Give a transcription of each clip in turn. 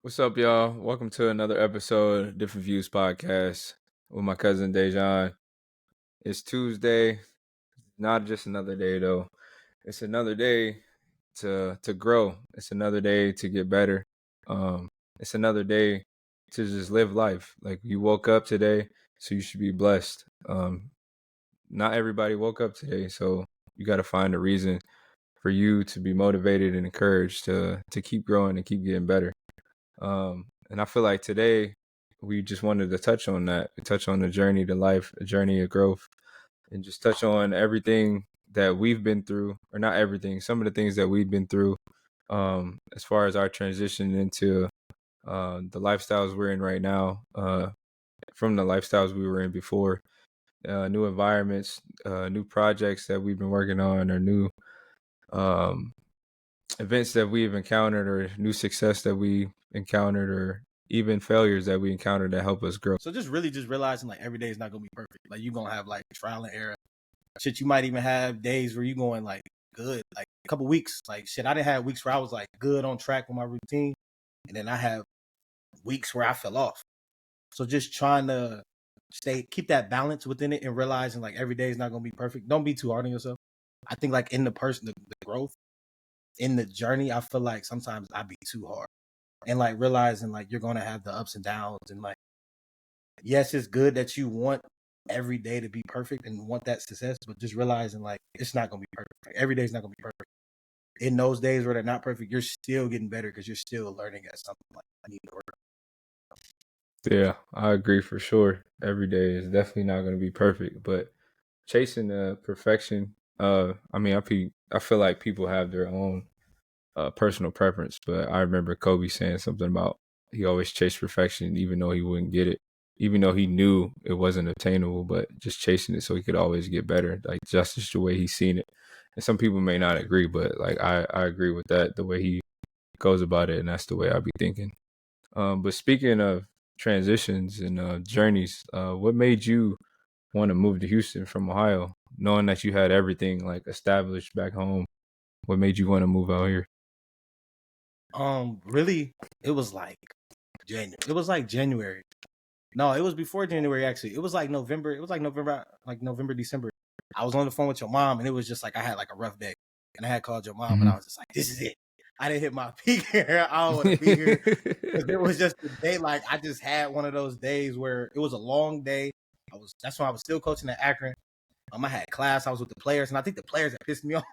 What's up, y'all? Welcome to another episode of Different Views Podcast with my cousin Dejon. It's Tuesday, not just another day though. It's another day to grow. It's another day to get better. Um, it's another day to just live life. Like you woke up today, so you should be blessed. Not everybody woke up today, so you got to find a reason for you to be motivated and encouraged to keep growing and keep getting better. And I feel like today we just wanted to touch on that, touch on the journey to life, a journey of growth, and just touch on everything that we've been through, or not everything, some of the things that we've been through, as far as our transition into the lifestyles we're in right now, from the lifestyles we were in before, new environments, new projects that we've been working on, or new um, events that we've encountered, or new success that we encountered, or even failures that we encountered that help us grow. So just really just realizing like every day is not gonna be perfect. Like you're gonna have like trial and error. Shit, you might even have days where you going like good, like a couple weeks. Like shit, I didn't have weeks where I was like good on track with my routine, and then I have weeks where I fell off. So just trying to keep that balance within it, and realizing like every day is not gonna be perfect. Don't be too hard on yourself. I think like in the growth, in the journey, I feel like sometimes I be too hard, and like realizing like you're gonna have the ups and downs, and like yes, it's good that you want every day to be perfect and want that success, but just realizing like it's not gonna be perfect. Like, every day is not gonna be perfect. In those days where they're not perfect, you're still getting better because you're still learning at something. Like I need to work. Yeah, I agree for sure. Every day is definitely not going to be perfect, but chasing the perfection. I feel like people have their own personal preference, but I remember Kobe saying something about he always chased perfection, even though he wouldn't get it, even though he knew it wasn't attainable, but just chasing it so he could always get better. Like just the way he's seen it. And some people may not agree, but like I agree with that, the way he goes about it, and that's the way I be thinking. But speaking of transitions and journeys, what made you want to move to Houston from Ohio, knowing that you had everything like established back home? What made you want to move out here? Really, it was like January. It was like January. No, it was before January actually. It was like November. It was like November, December. I was on the phone with your mom, and it was just like I had like a rough day, and I had called your mom, and I was just like, "This is it. I didn't hit my peak here. I don't want to be here." Because it was just a day like I just had one of those days where it was a long day. That's when I was still coaching at Akron. I had class. I was with the players, and I think the players that pissed me off.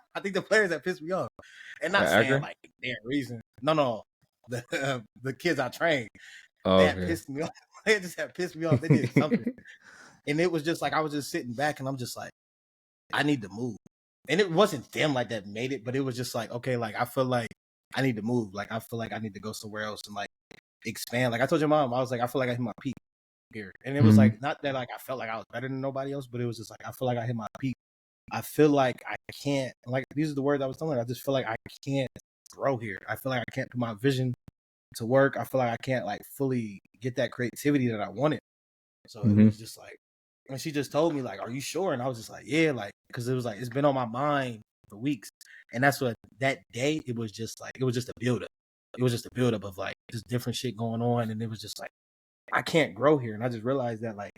And not At saying Akron? like their reason. No, the kids I trained, Oh, they had okay. pissed me off. They just had pissed me off. They did something, and it was just like I was just sitting back, and I'm just like, I need to move. And it wasn't them like that made it, but it was just like, okay, like I feel like I need to move. Like I feel like I need to go somewhere else and like expand. Like I told your mom, I was like, I feel like I hit my peak here. And it was Mhm. like not that like I felt like I was better than nobody else, but it was just like I feel like I hit my peak. I feel like I can't, like these are the words I was telling her. I just feel like I can't grow here. I feel like I can't put my vision to work. I feel like I can't like fully get that creativity that I wanted. So it Mhm. was just like, and she just told me like, "Are you sure?" And I was just like, "Yeah," like because it was like it's been on my mind for weeks, and that's what that day it was just like it was just a build up. It was just a build up of like just different shit going on, and it was just like I can't grow here, and I just realized that like,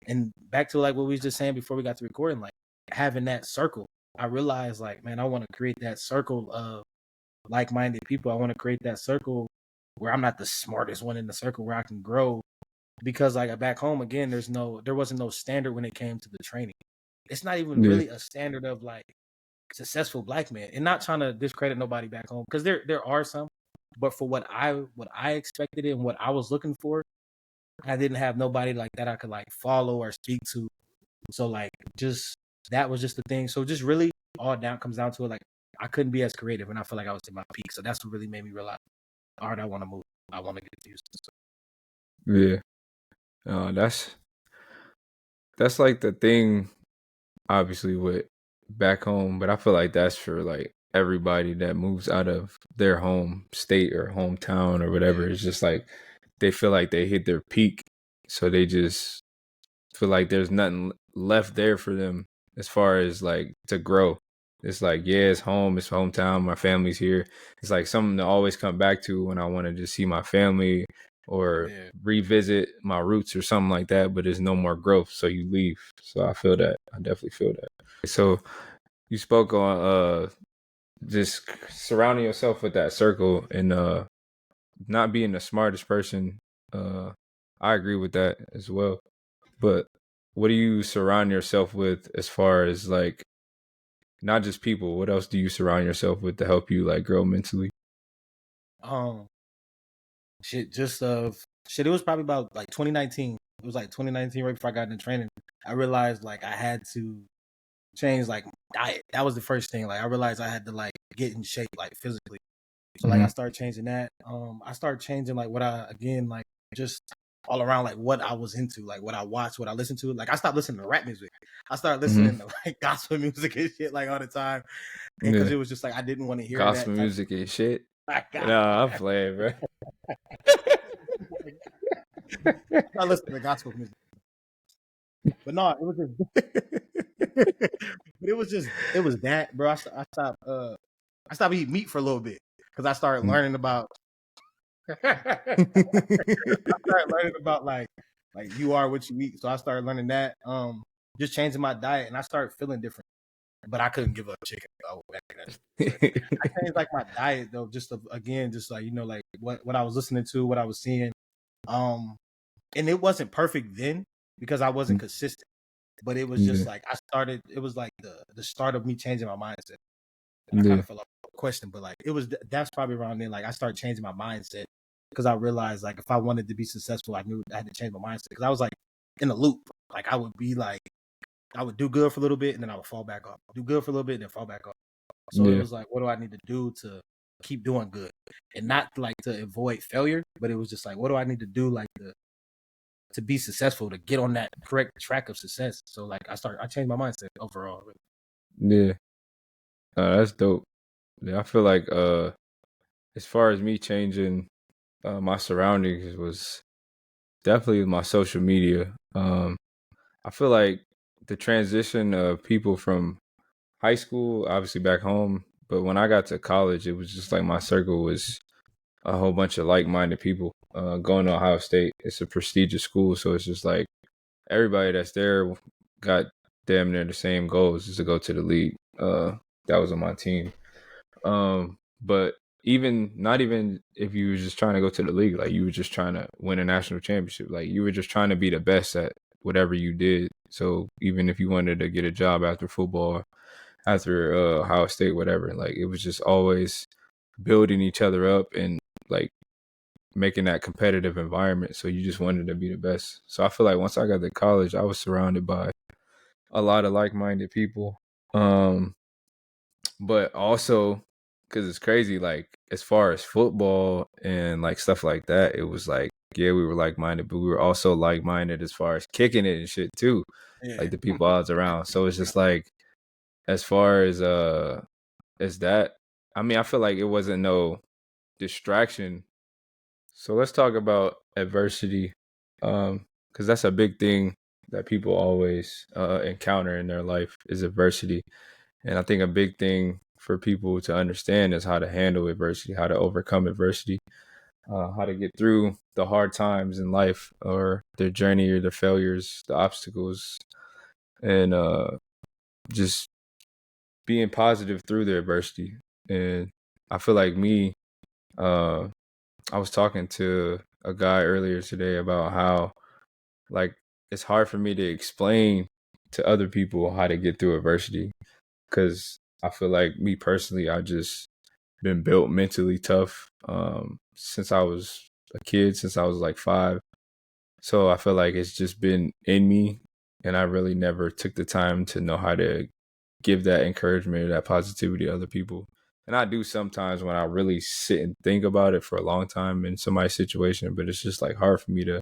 and back to like what we was just saying before we got to recording, like having that circle. I realized like, man, I want to create that circle of like minded people. I want to create that circle where I'm not the smartest one in the circle where I can grow because like back home again there wasn't no standard when it came to the training. It's not even Yeah. really a standard of like successful black men, and not trying to discredit nobody back home because there are some, but for what I expected and what I was looking for, I didn't have nobody like that I could like follow or speak to. So like just that was just the thing. So just really all down comes down to it, like I couldn't be as creative, and I feel like I was in my peak. So that's what really made me realize, all right, I want to move. I want to get to Houston. So, Yeah. That's like the thing, obviously, with back home, but I feel like that's for like everybody that moves out of their home state or hometown or whatever. yeah. It's just like they feel like they hit their peak, so they just feel like there's nothing left there for them as far as like to grow. It's like, yeah, it's home, it's hometown, my family's here. It's like something to always come back to when I want to just see my family or Yeah. revisit my roots or something like that. But there's no more growth, so you leave. So I feel that. I definitely feel that. So you spoke on just surrounding yourself with that circle and not being the smartest person. I agree with that as well. But what do you surround yourself with as far as like not just people? What else do you surround yourself with to help you like grow mentally? Um, shit. It was probably about like 2019. It was like 2019, right before I got into training. I realized like I had to change like diet. That was the first thing. Like I realized I had to like get in shape like physically. So like I Mm-hmm. started changing that. I started changing like what I again like just all around like what I was into, like what I watched, what I listened to. Like I stopped listening to rap music. I started listening Mm-hmm. to like gospel music and shit like all the time, and because Yeah. it was just like I didn't want to hear Gospel that type music and shit. of. Nah, I'm playing, bro. I listened to gospel music, but no, it was just, but it was that, bro. I stopped eating meat for a little bit because I started learning about. Started learning about like you are what you eat. So I started learning that. Just changing my diet, and I started feeling different. But I couldn't give up chicken. Oh, back then. But I changed like my diet though, just to, again, just like like what I was listening to, what I was seeing. Um, and it wasn't perfect then because I wasn't consistent. But it was just Yeah. like I started. It was like the start of me changing my mindset. And I kind Yeah. of fell off the question, but like it was that's probably around then. Like I started changing my mindset because I realized like if I wanted to be successful, I knew I had to change my mindset because I was like in a loop. Like I would be like I would do good for a little bit and then I would fall back off. Do good for a little bit and then fall back off. So it Yeah. was like, what do I need to do to keep doing good and not like to avoid failure, but it was just like, what do I need to do like to be successful to get on that correct track of success. So like I changed my mindset overall. Yeah. That's dope. Yeah, I feel like as far as me changing my surroundings was definitely my social media. I feel like the transition of people from high school, obviously back home, but when I got to college, it was just like my circle was a whole bunch of like-minded people. Going to Ohio State, it's a prestigious school, so it's just like everybody that's there got damn near the same goals, is to go to the league. That was on my team. But even not even if you were just trying to go to the league, like you were just trying to win a national championship, like you were just trying to be the best at whatever you did. So even if you wanted to get a job after football, after Ohio State, whatever, like it was just always building each other up and like making that competitive environment. So you just wanted to be the best. So I feel like once I got to college, I was surrounded by a lot of like-minded people. Um, but also because it's crazy, like as far as football and like stuff like that, it was like, yeah, we were like-minded, but we were also like-minded as far as kicking it and shit too, Yeah. like the people I was around. So it's just like as far as that, I mean, I feel like it wasn't no distraction. So let's talk about adversity, because that's a big thing that people always encounter in their life is adversity. And I think a big thing for people to understand is how to handle adversity, how to overcome adversity, how to get through the hard times in life or their journey or the failures, the obstacles, and just being positive through the adversity. And I feel like me, uh, I was talking to a guy earlier today about how like it's hard for me to explain to other people how to get through adversity because I feel like me personally, I just been built mentally tough since I was a kid, since I was like 5. So I feel like it's just been in me, and I really never took the time to know how to give that encouragement or that positivity to other people. And I do sometimes when I really sit and think about it for a long time in somebody's situation, but it's just like hard for me to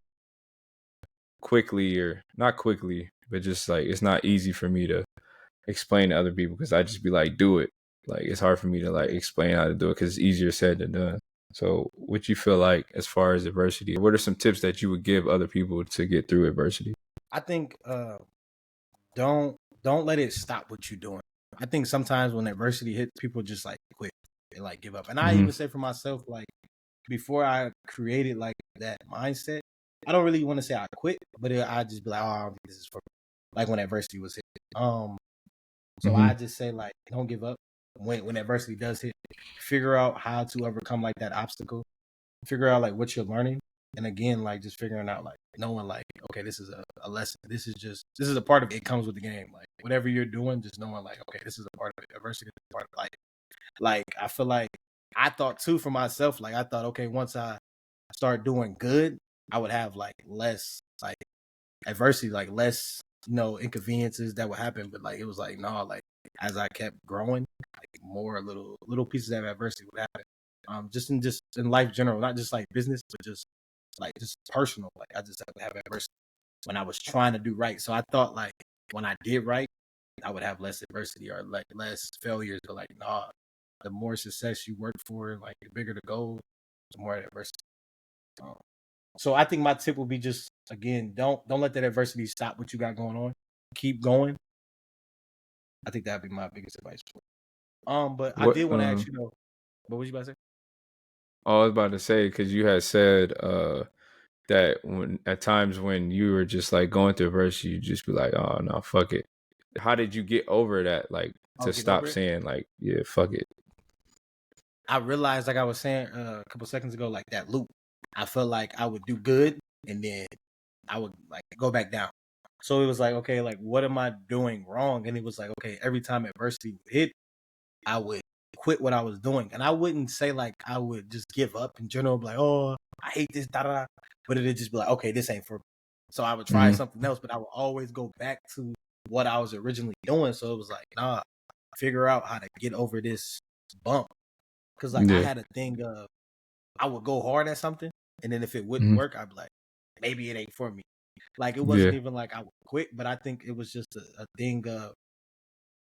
quickly or not quickly, but just like it's not easy for me to explain to other people because I just be like, do it. Like it's hard for me to like explain how to do it because it's easier said than done. So what you feel like as far as adversity, what are some tips that you would give other people to get through adversity? I think don't let it stop what you're doing. I think sometimes when adversity hits, people just like quit and like give up. And I Mm-hmm. even say for myself, like before I created like that mindset, I don't really want to say I quit, but I just be like, oh, I don't think this is for me. Like when adversity was hit. So Mm-hmm. I just say like, don't give up. When adversity does hit, figure out how to overcome like that obstacle. Figure out like what you're learning, and again, like just figuring out like knowing like, okay, this is a lesson. This is a part of it. It comes with the game. Like whatever you're doing, just knowing like, okay, this is a part of it. Adversity is a part of life. Like I feel like I thought too for myself. Like I thought, okay, once I start doing good, I would have like less like adversity, like less inconveniences that would happen. But like it was like no, like as I kept growing, like more little pieces of adversity would happen. Just in life general, not just like business, but just personal. Like I just have adversity when I was trying to do right. So I thought like when I did right, I would have less adversity or like less failures. But like nah, the more success you work for, like the bigger the goal, the more adversity. So I think my tip would be just again, don't let that adversity stop what you got going on. Keep going. I think that'd be my biggest advice. But I What? did want to ask you though. What was you about to say? I was about to say because you had said that when at times when you were just like going through adversity, you just be like, oh no, fuck it. How did you get over that? Like I'll to get stop over it. saying like, yeah, fuck it. I realized, like I was saying a couple seconds ago, like that loop. I felt like I would do good and then I would like go back down. So it was like, okay, like what am I doing wrong? And it was like, okay, every time adversity would hit, I would quit what I was doing. And I wouldn't say like I would just give up in general, like, oh, I hate this, da da da. But it'd just be like, okay, this ain't for me. So I would try Mm-hmm. something else, but I would always go back to what I was originally doing. So it was like, nah, figure out how to get over this bump. Cause like I Yeah. had a thing of I would go hard at something, and then if it wouldn't Mm-hmm. work, I'd be like, maybe it ain't for me. Like it wasn't Yeah. even like I would quit, but I think it was just a thing of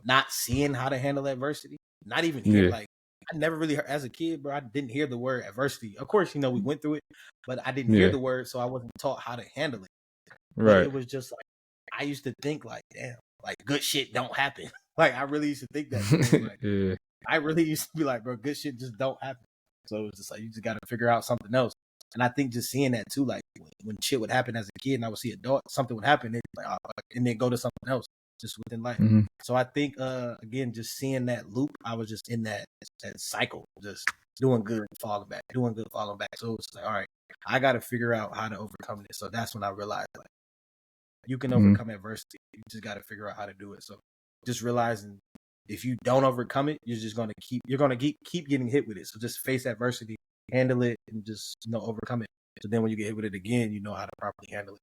not seeing how to handle adversity, not even hear Yeah. like I never really heard as a kid, bro. I didn't hear the word adversity. Of course, we went through it, but I didn't hear Yeah. the word, so I wasn't taught how to handle it. But Right. it was just like I used to think like, damn, like good shit don't happen. Like I really used to think that because like Yeah. I really used to be like, bro, good shit just don't happen. So it was just like you just got to figure out something else. And I think just seeing that too, like when shit would happen as a kid, and I would see adult, something would happen, like, oh, and then go to something else just within life. Mm-hmm. So I think again, just seeing that loop, I was just in that cycle, just doing good, falling back, doing good, falling back. So it's like, all right, I got to figure out how to overcome this. So that's when I realized like you can Mm-hmm. overcome adversity. You just got to figure out how to do it. So just realizing if you don't overcome it, you're just gonna keep getting hit with it. So just face adversity, handle it, and just overcome it. So then when you get hit with it again, you know how to properly handle it.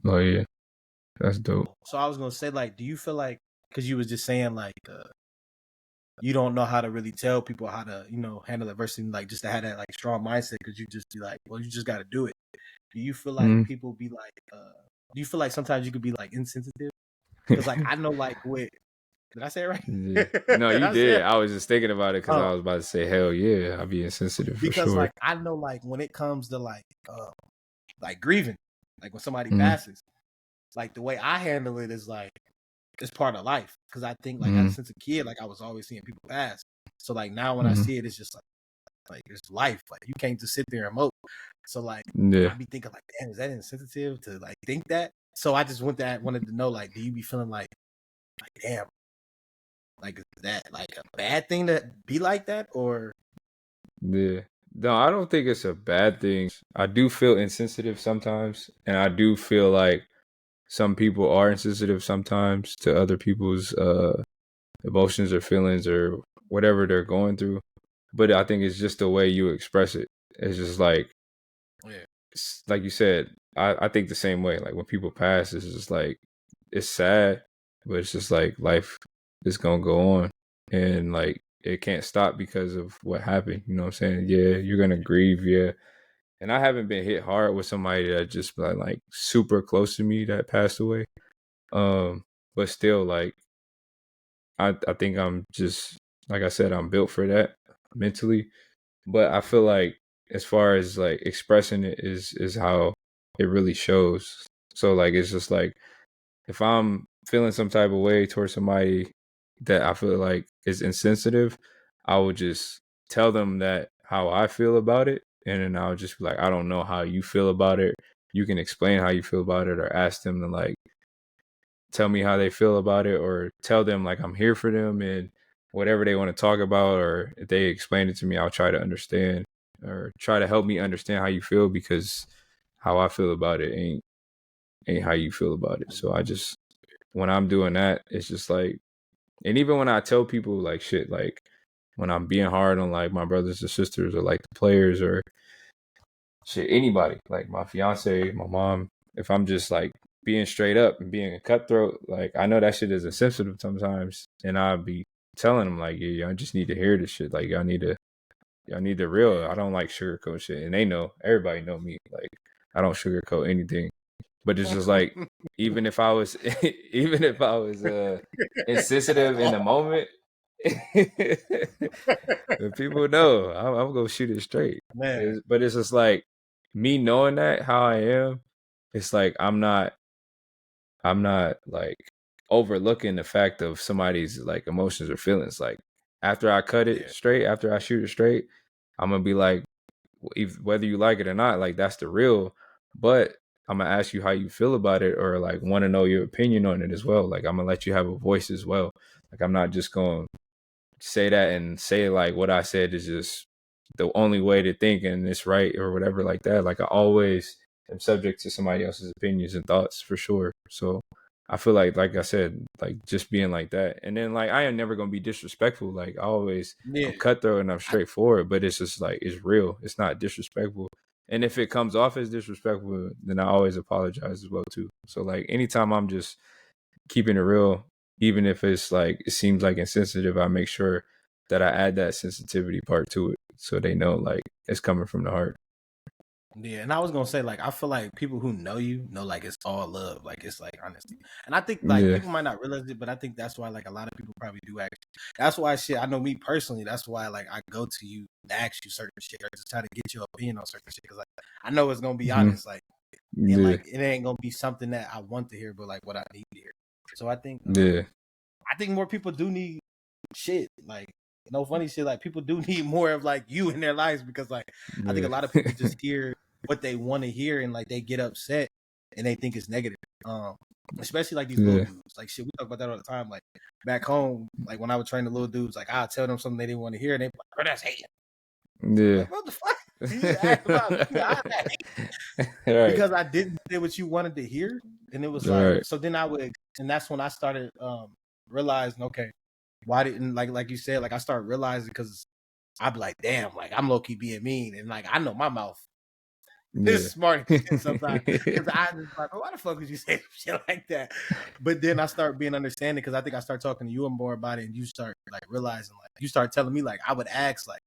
Oh yeah, that's dope. So I was gonna say, like, do you feel like because you was just saying like you don't know how to really tell people how to handle adversity, like just to have that like strong mindset because you just be like, well, you just got to do it. Do you feel like Mm-hmm. people be like, do you feel like sometimes you could be like insensitive? Because like I know like with did I say it right? Yeah. No, Did you I say did. it? I was just thinking about it because Um, I was about to say, hell yeah, I'll be insensitive for because sure. like I know like when it comes to like grieving, like when somebody Mm-hmm. passes, like the way I handle it is like it's part of life. Because I think like Mm-hmm. since a kid, like I was always seeing people pass. So like now when I Mm-hmm. see it, it's just like it's life. Like you can't just sit there and mope. So like I Yeah. be thinking like, damn, is that insensitive to like think that? So I just wanted to know like, do you be feeling like damn, like is that like a bad thing to be like that or? Yeah. No, I don't think it's a bad thing. I do feel insensitive sometimes, and I do feel like some people are insensitive sometimes to other people's emotions or feelings or whatever they're going through. But I think it's just the way you express it. It's just Yeah. like you said, I think the same way. Like when people pass, it's just like it's sad, but it's just like life is gonna go on, and like it can't stop because of what happened. You know what I'm saying? Yeah, you're gonna grieve. Yeah, and I haven't been hit hard with somebody that just like super close to me that passed away. But still, like I think I'm just like I said, I'm built for that mentally. But I feel like as far as like expressing it is how it really shows. So like it's just like if I'm feeling some type of way towards somebody that I feel like is insensitive, I would just tell them that how I feel about it, and then I would just be like, I don't know how you feel about it. You can explain how you feel about it, or ask them to like tell me how they feel about it, or tell them like I'm here for them and whatever they want to talk about, or if they explain it to me, I'll try to understand or try to help me understand how you feel, because how I feel about it ain't how you feel about it. So I just, when I'm doing that, it's just like, and even when I tell people like shit, like when I'm being hard on like my brothers and sisters or like the players or shit, anybody, like my fiance, my mom, if I'm just like being straight up and being a cutthroat, like I know that shit is insensitive sometimes, and I'll be telling them like, yeah, y'all just need to hear this shit. Like y'all need the real. Yeah. I don't like sugarcoat shit, and they know, everybody know me. Like I don't sugarcoat anything. But it's just like, even if I was even if I was At insensitive in the all. moment, the people know I'm gonna shoot it straight. Man. But it's just like me knowing that how I am. It's like I'm not like overlooking the fact of somebody's like emotions or feelings. Like after I cut it Yeah. straight, after I shoot it straight, I'm gonna be like, whether you like it or not, like that's the real. But I'm gonna ask you how you feel about it, or like want to know your opinion on it as well. Like I'm gonna let you have a voice as well. Like I'm not just gonna say that and say like what I said is just the only way to think and it's right or whatever like that. Like I always am subject to somebody else's opinions and thoughts for sure. So I feel like I said, like just being like that. And then like I am never gonna be disrespectful. Like Yeah. I'm cutthroat and I'm I, straightforward, but it's just like it's real. It's not disrespectful. And if it comes off as disrespectful, then I always apologize as well too. So like anytime I'm just keeping it real, even if it's like it seems like insensitive, I make sure that I add that sensitivity part to it, so they know like it's coming from the heart. yeah, and I was gonna say, like, I feel like people who know you know, like, it's all love, like, it's like honesty, and I think like Yeah. people might not realize it, but I think that's why like a lot of people probably do ask. That's why shit. I know me personally. That's why like I go to you to ask you certain shit or just try to get your opinion on certain shit because like I know it's gonna be Mm-hmm. honest, like, and Yeah. like it ain't gonna be something that I want to hear, but like what I need to hear. So Yeah. I think more people do need shit like. No funny shit. Like people do need more of like you in their lives because like I think Yeah. a lot of people just hear what they want to hear and like they get upset and they think it's negative. Especially like these little Yeah. dudes. Like shit, we talk about that all the time. Like back home, like when I would train the little dudes, like I'll tell them something they didn't want to hear, and they be like, "Bro, that's hating." Yeah. Like what the fuck? You just asked about me. I Right. because I didn't say what you wanted to hear, and it was like Right. so. Then I would, and that's when I started realizing, okay, why didn't like you said, like I started realizing because I'd be like, damn, like I'm low key being mean, and like I know my mouth Yeah. is smart as shit sometimes because I just like, oh, why the fuck would you say shit like that? But then I start being understanding because I think I start talking to you more about it, and you start like realizing, like you start telling me, like I would ask, like,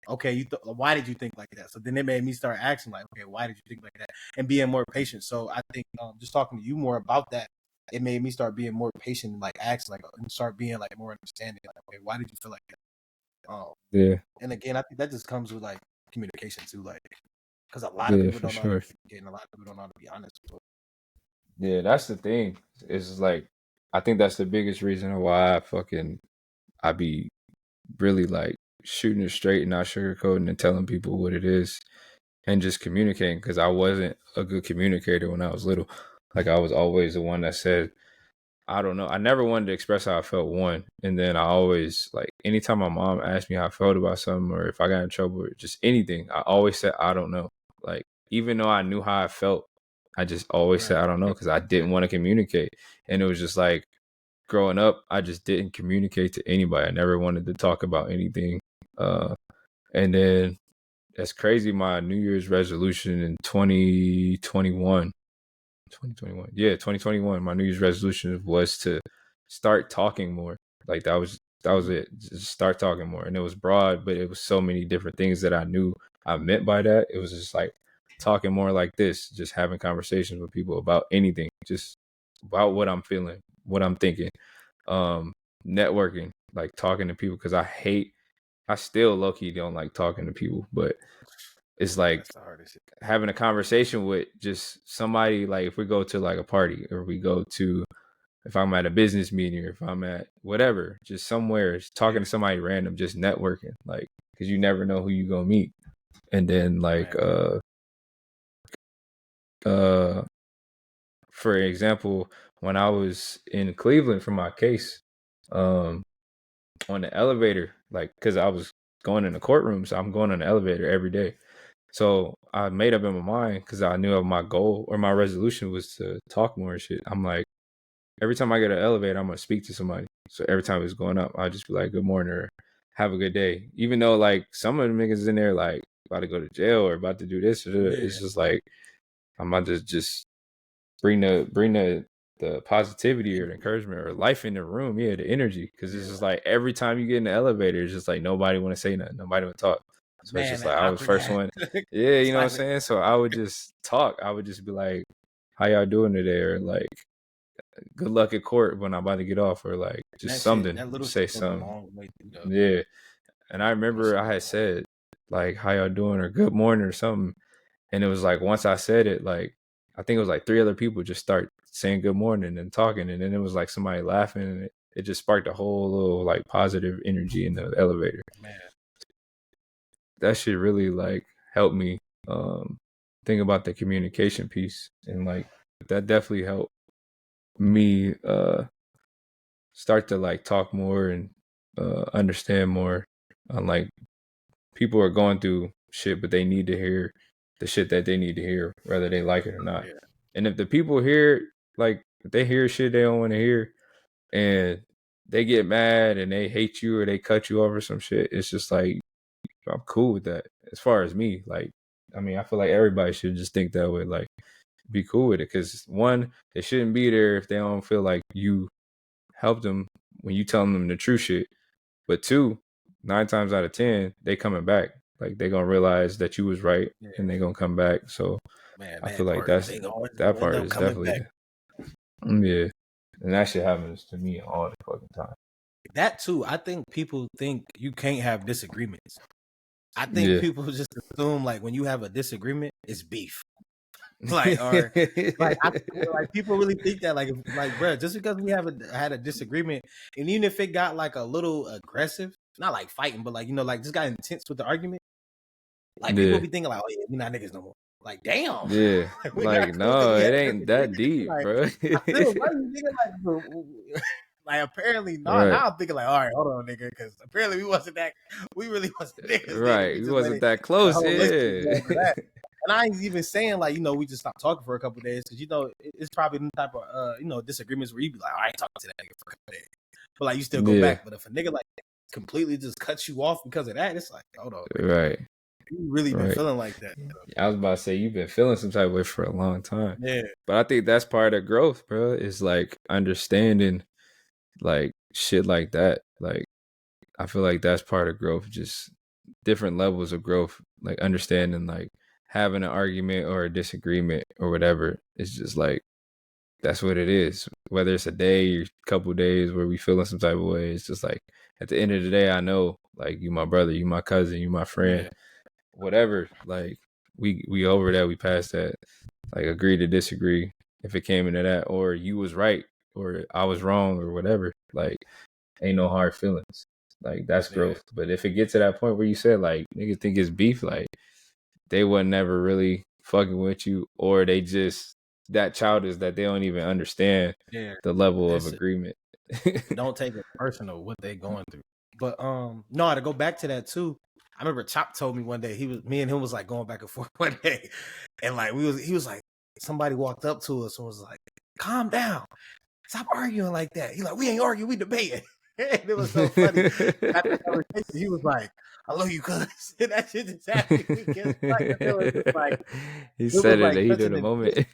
okay, why did you think like that? So then it made me start asking, like, okay, why did you think like that, and being more patient. So I think just talking to you more about that, it made me start being more patient and like ask, like, and start being like more understanding, like, okay, why did you feel like that? Yeah. And again, I think that just comes with like communication too, like because a lot of Yeah, people for don't know how to sure. communicate, and a lot of people don't know how to be honest. Yeah, that's the thing. Is like I think that's the biggest reason why I be really like shooting it straight and not sugarcoating and telling people what it is and just communicating, because I wasn't a good communicator when I was little. Like I was always the one that said, I don't know. I never wanted to express how I felt, one. And then I always, like, anytime my mom asked me how I felt about something or if I got in trouble or just anything, I always said, I don't know. Like, even though I knew how I felt, I just always said, Right. I don't know, because I didn't want to communicate. And it was just like, growing up, I just didn't communicate to anybody. I never wanted to talk about anything. And then that's crazy. My New Year's resolution in 2021, yeah, 2021, my New Year's resolution was to start talking more. Like that was it, just start talking more. And it was broad, but it was so many different things that I knew I meant by that. It was just like talking more like this, just having conversations with people about anything, just about what I'm feeling, what I'm thinking, um networking, like talking to people, because I still low-key don't like talking to people, but it's like That's the hardest shit. having a conversation with just somebody. Like if we go to like a party or we go to if I'm at a business meeting or if I'm at whatever, just somewhere, just talking to somebody random, just networking, like, because you never know who you gonna meet. And then like for example, when I was in Cleveland for my case, on the elevator, like, because I was going in the courtroom, so I'm going on the elevator every day. So I made up in my mind, because I knew my goal or my resolution was to talk more and shit. I'm like, every time I get an elevator, I'm gonna speak to somebody. So every time it's going up, I'll just be like, "Good morning," or "Have a good day." Even though like some of the niggas in there like about to go to jail or about to do this, or that, it's just like I'm about to just bring the positivity or the encouragement or life in the room, the energy, because it's just like every time you get in the elevator, it's just like nobody want to say nothing, nobody want to talk. So it's Man, just that like I was first awkward. one, you know what I'm saying. So I would just talk. I would just be like, "How y'all doing today?" Or like, "Good luck at court when I'm about to get off," or like just something. That little Say shit goes a something. long way. Yeah. And I Little remember shit I goes had a long way. said like, "How y'all doing?" or "Good morning" or something. And it was like once I said it, like I think it was like 3 other people just start saying good morning and talking, and then it was like somebody laughing, and it just sparked a whole little like positive energy in the elevator. Man, That shit really like helped me think about the communication piece, and like that definitely helped me start to like talk more and understand more on like people are going through shit, but they need to hear the shit that they need to hear, whether they like it or not. yeah, And if the people hear, like, if they hear shit they don't want to hear, and they get mad and they hate you or they cut you over some shit, it's just like, I'm cool with that. As far as me, like, I mean, I feel like everybody should just think that way, like, be cool with it. Because one, they shouldn't be there if they don't feel like you helped them when you tell them the true shit. But two, 9 times out of 10, they coming back. Like they gonna realize that you was right, yeah. and they gonna come back. So Man, I feel that like part, they always that gonna end part up is coming definitely back. yeah, and that shit happens to me all the fucking time. That too, I think people think you can't have disagreements. I think Yeah. people just assume like when you have a disagreement, it's beef. Like or like I like people really think that like like bro, just because we had a disagreement, and even if it got like a little aggressive, not like fighting, but like like just got intense with the argument, like people Yeah. be thinking like, oh yeah, we not niggas no more. Like damn, Yeah. like, we not Like, cool because no, we had it a ain't that disagreement. deep, Like bro. I still love you, nigga. Like, like apparently not. Right. Now I'm thinking like, all right, hold on, nigga, because apparently we really wasn't niggas. Then if Right. we It just let wasn't it that the close. whole relationship Yeah. go over that. And I ain't even saying like we just stopped talking for a couple of days because it's probably the type of disagreements where you be like, I ain't talking to that nigga for a couple of days, but like you still go Yeah. back. But if a nigga like completely just cuts you off because of that, it's like, hold on, nigga, Right. you really been Right. feeling like that. I was about to say you've been feeling some type of way for a long time. Yeah, But I think that's part of growth, bro, is like understanding like shit like that. Like I feel like that's part of growth, just different levels of growth, like understanding like having an argument or a disagreement or whatever. It's just like that's what it is. Whether it's a day or a couple days where we feeling some type of way, it's just like at the end of the day, I know like you my brother, you my cousin, you my friend, yeah, whatever. Like we over that, we passed that. Like agree to disagree if it came into that, or you was right or I was wrong or whatever. Like ain't no hard feelings. Like that's yeah, growth. But if it gets to that point where you said like niggas think it's beef, like they were never really fucking with you, or they just that childish that they don't even understand yeah. the level of It's agreement. don't take it personal what they going through. But no, to go back to that too. I remember Chop told me one day me and him was like going back and forth one day, and like he was like somebody walked up to us and was like, "Calm down, stop arguing like that." He like, "We ain't arguing, we debating." And it was so funny. After the conversation, he was like, "I love you, cuz." And that shit just happened. We kissed like He it said was it in like the heat such of an the intense. moment.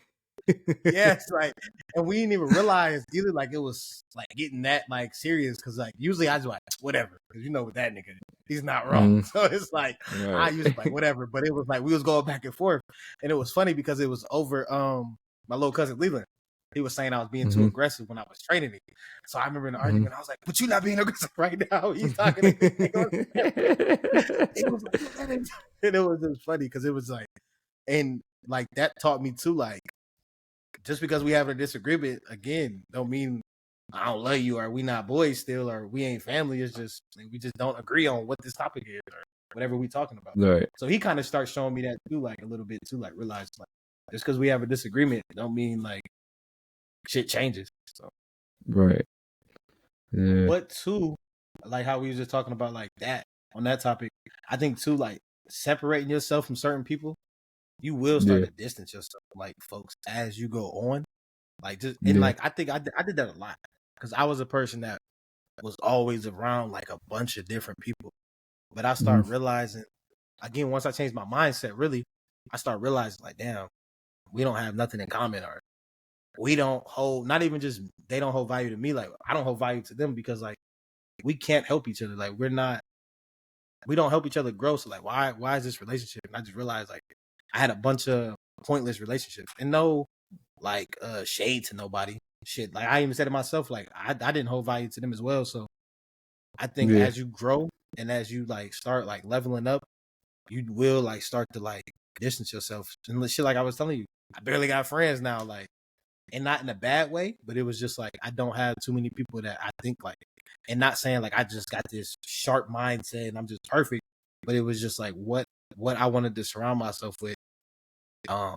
Yes, like, and we didn't even realize either. Like, it was like getting that like serious because like usually I just like whatever because with that nigga he's not wrong. So it's like I Right. used to like whatever, but it was like we was going back and forth, and it was funny because it was over. My little cousin Leland, he was saying I was being too Mhm. aggressive when I was training him. So I remember in the Mhm. argument I was like, "But you not being aggressive right now." He's talking to me. It was like, and it was just funny because it was like, and like that taught me too, like just because we have a disagreement again don't mean I don't love you, or we not boys still, or we ain't family. It's just we just don't agree on what this topic is, or whatever we talking about. Right. So he kind of starts showing me that too, like a little bit too, like realize like just because we have a disagreement don't mean like shit changes. So Right. Yeah. but too, like how we was just talking about like that on that topic, I think too, like separating yourself from certain people, you will start Yeah. to distance yourself from like folks as you go on. Like just and Yeah. like I think I did that a lot because I was a person that was always around like a bunch of different people. But I Mhm. start realizing again once I changed my mindset, really, I start realizing like, damn, we don't have nothing in common, or we don't hold not even just they don't hold value to me, like I don't hold value to them because like we can't help each other. Like we don't help each other grow. So like why is this relationship? And I just realized like I had a bunch of pointless relationships and no like shade to nobody. Shit. Like I even said to myself, like I didn't hold value to them as well. So I think Yeah. as you grow and as you like start like leveling up, you will like start to like distance yourself. And shit like I was telling you, I barely got friends now, like and not in a bad way, but it was just like I don't have too many people that I think like and not saying like I just got this sharp mindset and I'm just perfect, but it was just like what I wanted to surround myself with um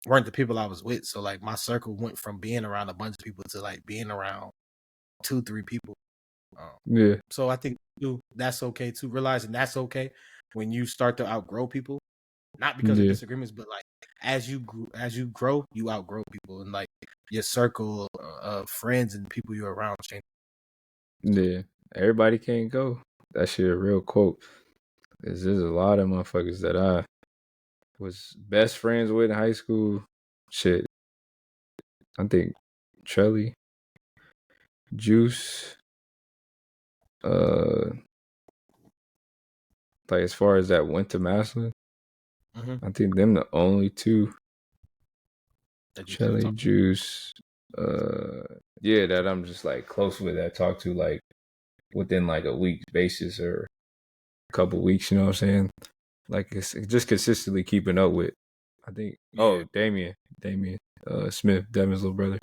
weren't the people I was with. So like my circle went from being around a bunch of people to like being around 2-3 people. Yeah. So I think too, that's okay too. Realizing that's okay when you start to outgrow people, not because of Yeah. disagreements, but like as you grow, you outgrow people, and like your circle of friends and people you're around change. Yeah. Everybody can't go. That shit a real quote. 'Cause there's a lot of motherfuckers that I was best friends with in high school. Shit. I think Trelly, Juice, uh like as far as that went to Maslin, I think them the only two. That you still Trelly, talk. Juice, yeah, that I'm just like close with, that I talk to like within like a week's basis or a couple weeks, you know what I'm saying? Like it's just consistently keeping up with. I think Yeah, Damien Smith, Devin's little brother.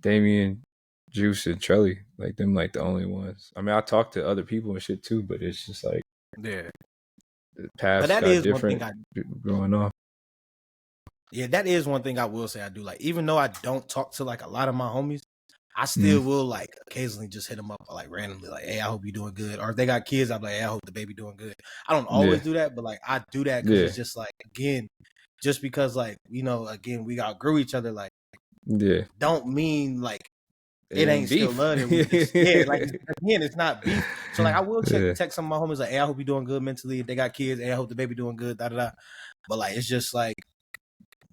Damien, Juice, and Trelly, like them, like the only ones. I mean, I talk to other people and shit too, but it's just like yeah. the But paths that got is one thing different going on. yeah, that is one thing I will say I do. Like, even though I don't talk to like a lot of my homies, I Mm-hmm. still will like occasionally just hit them up like randomly, like, "Hey, I hope you're doing good." Or if they got kids, I'm like, "Hey, I hope the baby doing good." I don't always Yeah, do that, but like I do that because yeah, it's just like again, just because like again we outgrew each other, like yeah. don't mean like It it ain't ain't still beef. love there. We just like again, it's not beef. So like I will Yeah, text some of my homies like, "Hey, I hope you're doing good mentally." If they got kids, "Hey, I hope the baby doing good." Da da da. But like it's just like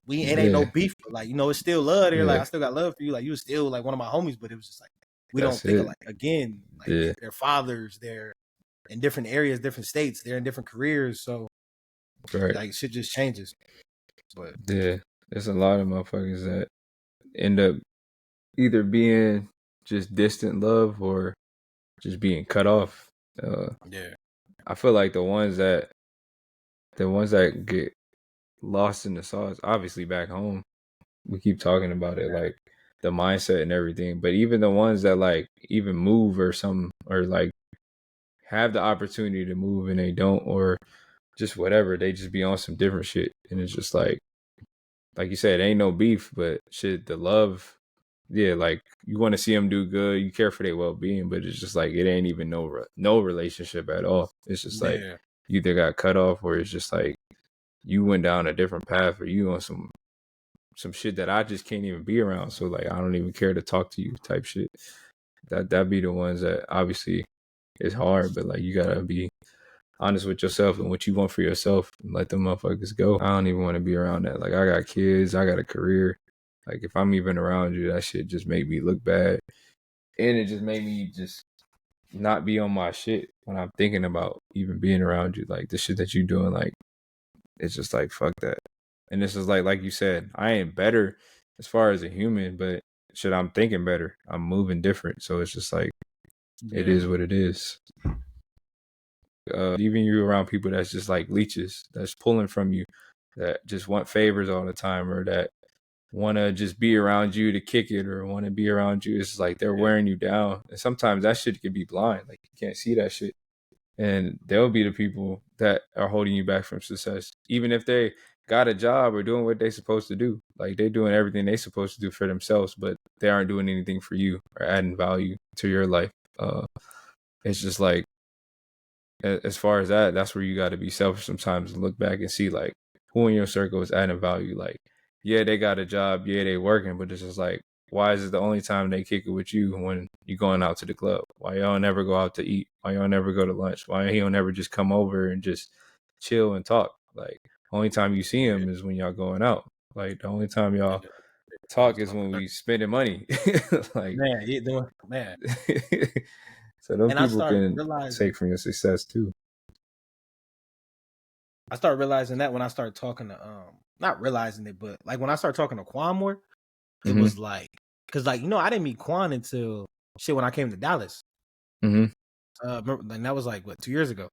it ain't no yeah, beef, but like it's still love there. Like yeah. I still got love for you. Like you was still like one of my homies, but it was just like we don't That's think of it. like again, like Yeah, their fathers, they're in different areas, different states, they're in different careers, so right. like shit just changes. But Yeah, there's a lot of motherfuckers that end up either being just distant love or just being cut off. yeah, I feel like the ones that get lost in the sauce, obviously back home, we keep talking about it, like the mindset and everything. But even the ones that like even move or something, or like have the opportunity to move and they don't, or just whatever, they just be on some different shit. And it's just like you said, ain't no beef, but shit, the love, yeah, like you want to see them do good, you care for their well being, but it's just like it ain't even no relationship at all. It's just like yeah, you either got cut off, or it's just like you went down a different path, or you on some shit that I just can't even be around. So like I don't even care to talk to you type shit. That be the ones that obviously it's hard, but like you gotta be honest with yourself and what you want for yourself and let them motherfuckers go. I don't even want to be around that. Like I got kids, I got a career. Like if I'm even around you, that shit just make me look bad. And it just made me just not be on my shit when I'm thinking about even being around you. Like the shit that you doing, like it's just like fuck that. And this is like you said, I ain't better as far as a human, but shit, I'm thinking better. I'm moving different. So it's just like it yeah, is what it is. Even you around people that's just like leeches, that's pulling from you, that just want favors all the time, or that want to just be around you to kick it or want to be around you. It's like they're wearing you down. And sometimes that shit can be blind. Like you can't see that shit. And they'll be the people that are holding you back from success. Even if they got a job or doing what they're supposed to do. Like they're doing everything they're supposed to do for themselves, but they aren't doing anything for you or adding value to your life. It's just like, as far as that, that's where you got to be selfish sometimes and look back and see like who in your circle is adding value. Like, yeah, they got a job, yeah, they working, but it's just like, why is it the only time they kick it with you when you going out to the club? Why y'all never go out to eat? Why y'all never go to lunch? Why he don't never just come over and just chill and talk? Like, only time you see him is when y'all going out. Like, the only time y'all talk is when we spending money. Like, man, man. so those And I people started can realizing, take from your success too. that when I started talking to not realizing it, but like when I started talking to Quan more, it Mm-hmm. was like, because like I didn't meet Quan until shit when I came to Dallas. Mm-hmm. Remember, and that was like what 2 years ago.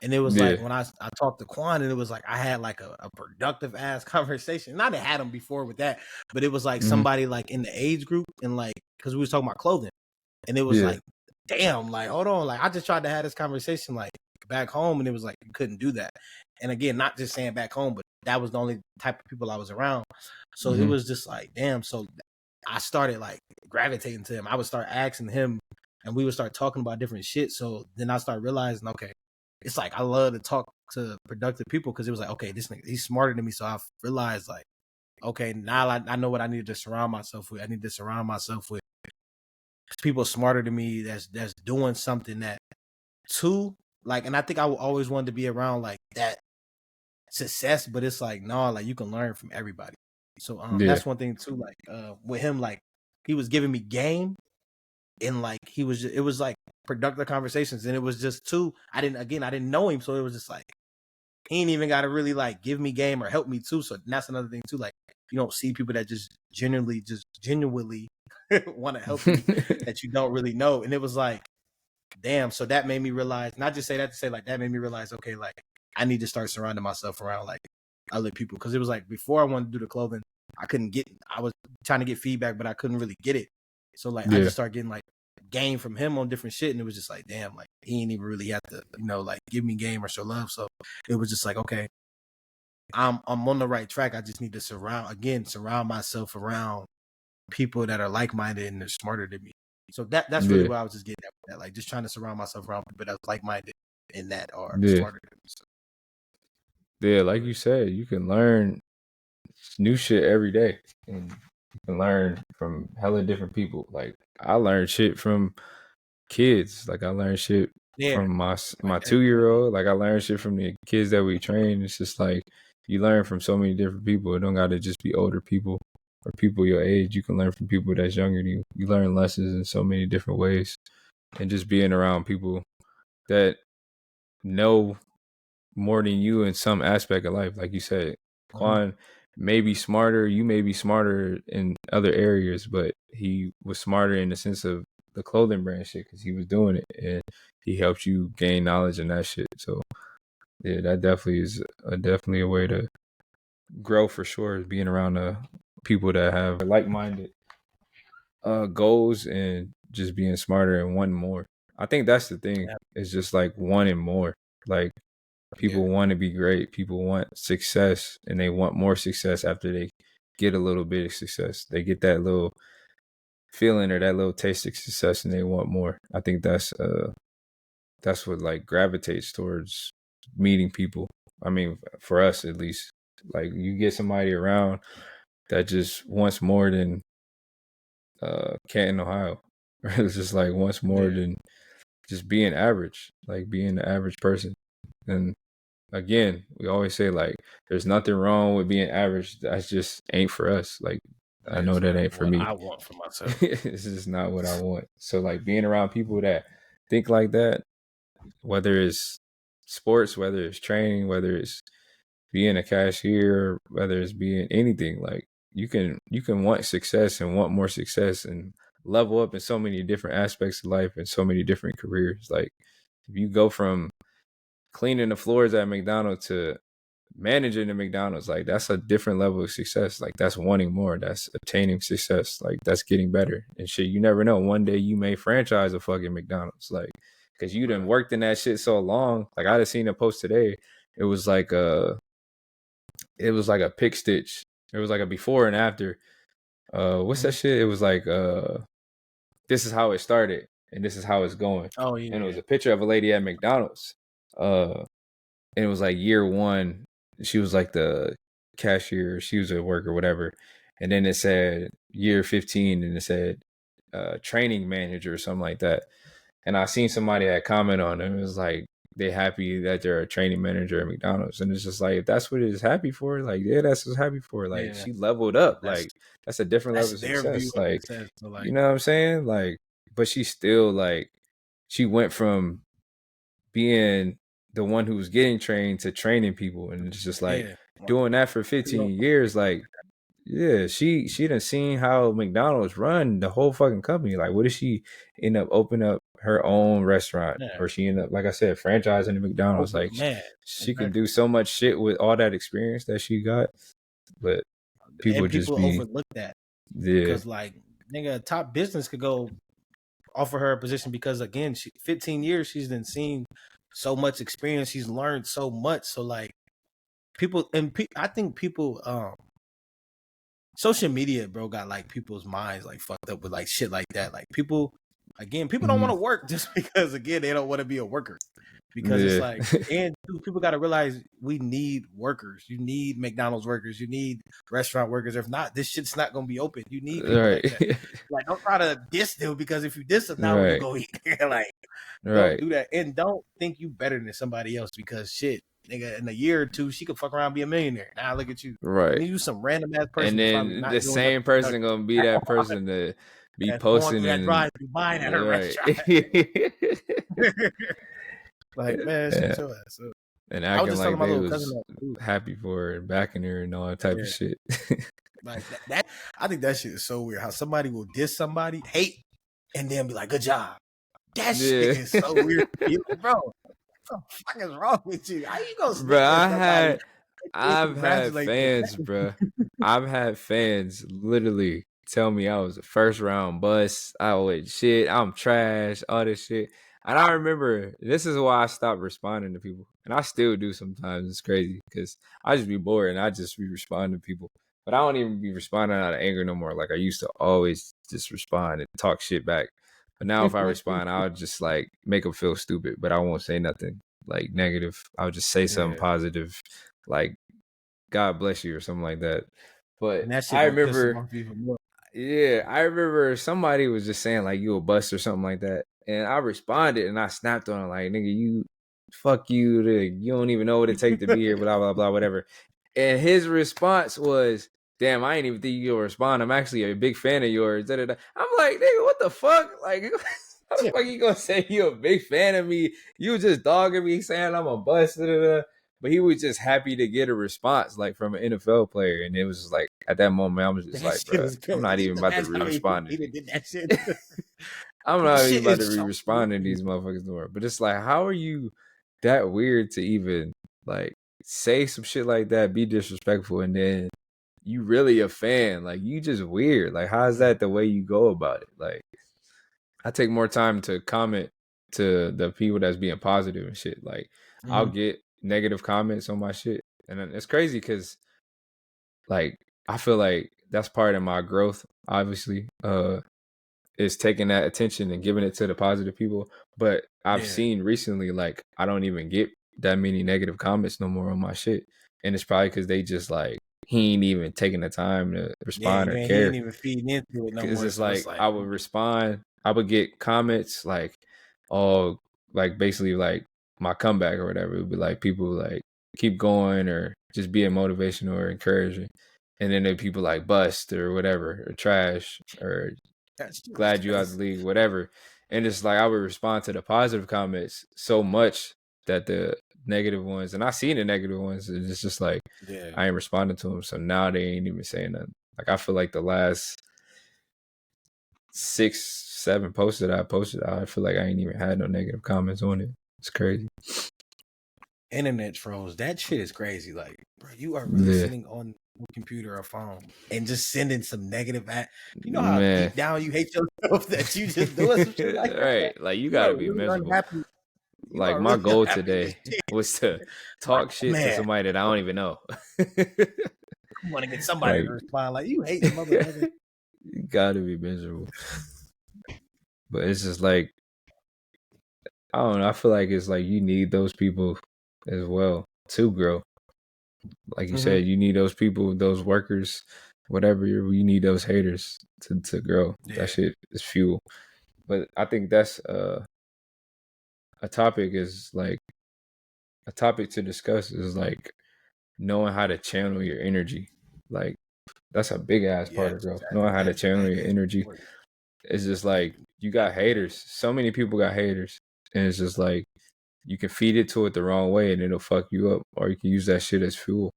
And it was Yeah. like when I talked to Quan, and it was like I had like a productive ass conversation. And I didn't had him before with that, but it was like Mm-hmm. somebody like in the age group, and like because we was talking about clothing, and it was Yeah. like, damn, like hold on, like I just tried to have this conversation like back home, and it was like you couldn't do that. And again, not just saying back home, but that was the only type of people I was around. So it Mm-hmm. was just like, damn. So I started like gravitating to him. I would start asking him, and we would start talking about different shit. So then I started realizing, okay, it's like I love to talk to productive people because it was like, okay, this nigga, he's smarter than me. So I realized like, okay, now I know what I need to surround myself with. I need to surround myself with people smarter than me that's doing something that too like, and I think I always wanted to be around like that success, but it's like no, like you can learn from everybody. So Yeah. that's one thing too. Like with him, like he was giving me game, and like it was like productive conversations, and it was just too. I didn't know him, so it was just like he ain't even got to really like give me game or help me too. So that's another thing too. Like you don't see people that just genuinely want to help you that you don't really know, and it was like damn. So that made me realize. Not just say that to say like that made me realize. Okay, like I need to start surrounding myself around like other people because it was like before I wanted to do the clothing, I couldn't get. I was trying to get feedback, but I couldn't really get it. So like I Yeah. just started getting like game from him on different shit, and it was just like damn, like he ain't even really have to like give me game or show love. So it was just like okay, I'm on the right track. I just need to surround myself around people that are like minded and they're smarter than me. So that's really Yeah. what I was just getting at with that. Like just trying to surround myself around people that's like minded and that are Yeah. smarter than me. So, Yeah. Like you said, you can learn new shit every day, and you can learn from hella different people. Like I learned shit from kids. Like I learned shit yeah, from my like 2-year-old. Like I learned shit from the kids that we train. It's just like you learn from so many different people. It don't gotta just be older people or people your age. You can learn from people that's younger than you. You learn lessons in so many different ways, and just being around people that know more than you in some aspect of life. Like you said, Quan may be smarter, you may be smarter in other areas, but he was smarter in the sense of the clothing brand shit because he was doing it and he helped you gain knowledge in that shit. So yeah, that definitely is definitely a way to grow for sure. Is being around people that have like-minded goals and just being smarter and wanting more. I think that's the thing. yeah, It's just like wanting more. Like yeah, people want to be great. People want success and they want more success after they get a little bit of success. They get that little feeling or that little taste of success and they want more. I think that's what like gravitates towards meeting people. I mean, for us at least, like you get somebody around that just wants more than Canton, Ohio. It's just like wants more yeah. than just being average, like being the average person. And again, we always say like there's nothing wrong with being average. That's just ain't for us. Like I know It's that not ain't for what me. I want for myself. This is not what I want. So like being around people that think like that, whether it's sports, whether it's training, whether it's being a cashier, whether it's being anything, like you can want success and want more success and level up in so many different aspects of life and so many different careers. Like if you go from cleaning the floors at McDonald's to managing the McDonald's, like that's a different level of success. Like that's wanting more. That's obtaining success. Like that's getting better and shit. You never know. One day you may franchise a fucking McDonald's, like because you done worked in that shit so long. Like I just seen a post today. It was like a pick stitch. It was like a before and after. What's that shit? It was like this is how it started and this is how it's going. Oh yeah. And it was a picture of a lady at McDonald's. And it was like year one. She was like the cashier. She was at work or whatever. And then it said year 15 and it said training manager or something like that. And I seen somebody had comment on it. It was like, they happy that they're a training manager at McDonald's. And it's just like, if that's what it is happy for, like, yeah, that's what's happy for. Like, she leveled up. Like, that's a different level of success. Like, so like, you know what I'm saying? Like, but she still, like, she went from being the one who was getting trained to training people. And it's just like doing that for 15 years. Like, yeah, she done seen how McDonald's run the whole fucking company. Like, what if she end up opening up her own restaurant, or she end up, like I said, franchising the McDonald's? Like, she can do so much shit with all that experience that she got. But people just overlook that. Yeah, because like, nigga, a top business could go offer her a position because again, 15 years she's been seen so much experience. She's learned so much. So like, I think people social media, bro, got like people's minds like fucked up with like shit like that. Like people don't want to work just because again they don't want to be a worker. Because it's like, and people got to realize we need workers. You need McDonald's workers. You need restaurant workers. If not, this shit's not gonna be open. You need people like that. Like, don't try to diss them, because if you diss them now, we go eat. Like, don't do that, and don't think you better than somebody else, because shit, nigga, in a year or two, she could fuck around and be a millionaire. Now look at you. Right. And you some random ass person. And then the same person gonna be that person to be posting and buying at her restaurant. Like, man, shut your ass up. And acting like they was happy for her and backing her and all that type of shit. Like that, I think that shit is so weird. How somebody will diss somebody, hate, and then be like, "Good job." That shit is so weird, bro. What the fuck is wrong with you? How you gonna? Bro, I've had fans, bro. I've had fans literally tell me I was a first round bust. I was shit. I'm trash. All this shit. And I remember, this is why I stopped responding to people. And I still do sometimes. It's crazy because I just be bored and I just be responding to people. But I don't even be responding out of anger no more. Like I used to always just respond and talk shit back. But now if I respond, I'll just like make them feel stupid. But I won't say nothing like negative. I'll just say something positive, like God bless you or something like that. But I remember, I remember somebody was just saying like, you a bust or something like that. And I responded and I snapped on it like, nigga, fuck you. You don't even know what it takes to be here, blah, blah, blah, whatever. And his response was, damn, I ain't even think you'll respond. I'm actually a big fan of yours. Da, da, da. I'm like, nigga, what the fuck? Like, how the fuck you gonna say you a big fan of me? You just dogging me saying I'm a bust. Da, da, da. But he was just happy to get a response like from an NFL player. And it was just like, at that moment, I was just like, bro, I'm not even about to re-respond to you. I'm not even about to re-respond to these motherfuckers no more. But it's like, how are you that weird to even like say some shit like that, be disrespectful, and then you really a fan? Like, you just weird. Like, how is that the way you go about it? Like, I take more time to comment to the people that's being positive and shit. Like, I'll get negative comments on my shit. And it's crazy because like I feel like that's part of my growth, obviously. Is taking that attention and giving it to the positive people. But I've seen recently, like, I don't even get that many negative comments no more on my shit. And it's probably because they just like, he ain't even taking the time to respond or care. He ain't even feeding into it no more. Because it's like, I would respond, I would get comments like, oh, like basically like my comeback or whatever. It would be like people like keep going or just being motivational or encouraging. And then there people like bust or whatever, or trash, or glad you out the league, whatever. And it's like I would respond to the positive comments so much that the negative ones, and I see the negative ones, and it's just like I ain't responding to them. So now they ain't even saying nothing. Like I feel like the last 6-7 posts that I posted, I feel like I ain't even had no negative comments on it. It's crazy. internet trolls, that shit is crazy. Like, bro, you are really Yeah, sitting on your computer or phone and just sending some negative you know how man. deep down you hate yourself that you just doing some shit like that? Right, like you You are gotta be really miserable. unhappy. You Like are my really goal unhappy with today shit. was to Like, talk shit to man, somebody that I don't even know. I want to get somebody to Like respond. Like, you hate motherfucker. you gotta be miserable. But it's just like I don't know. I feel like it's like you need those people as well to grow. Like you Mm-hmm. said, you need those people, those workers, whatever. You need those haters to grow. That Yeah. shit is fuel. But I think that's a topic is like a topic to discuss is like knowing how to channel your energy. Like that's a big ass part Yes, of growth. Knowing how to channel that your is energy. important. It's just like you got haters. So many people got haters. And it's just like you can feed it to it the wrong way and it'll fuck you up. Or you can use that shit as fuel.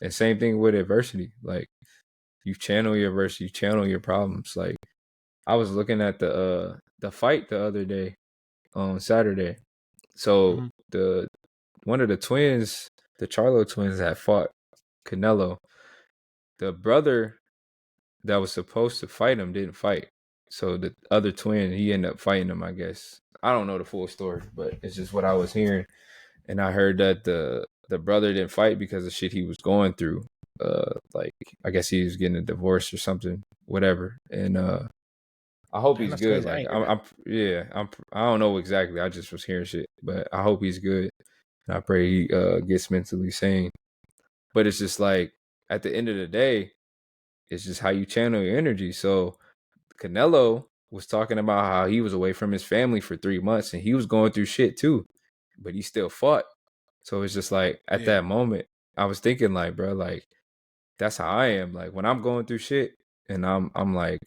And same thing with adversity. Like you channel your adversity, you channel your problems. Like I was looking at the fight the other day on Saturday. So Mm-hmm. the one of the twins, the Charlo twins had fought Canelo. The brother that was supposed to fight him didn't fight. So the other twin, he ended up fighting him, I guess. I don't know the full story, but it's just what I was hearing. And I heard that the brother didn't fight because of shit he was going through. Like I guess he was getting a divorce or something, whatever. And I hope Damn, he's that's good. crazy. I Like ain't hear that. I don't know exactly. I just was hearing shit, but I hope he's good. And I pray he gets mentally sane. But it's just like at the end of the day, it's just how you channel your energy. So Canelo was talking about how he was away from his family for 3 months and he was going through shit too, but he still fought. So it's just like at Yeah. that moment, I was thinking like, bro, like that's how I am. Like when I'm going through shit and I'm like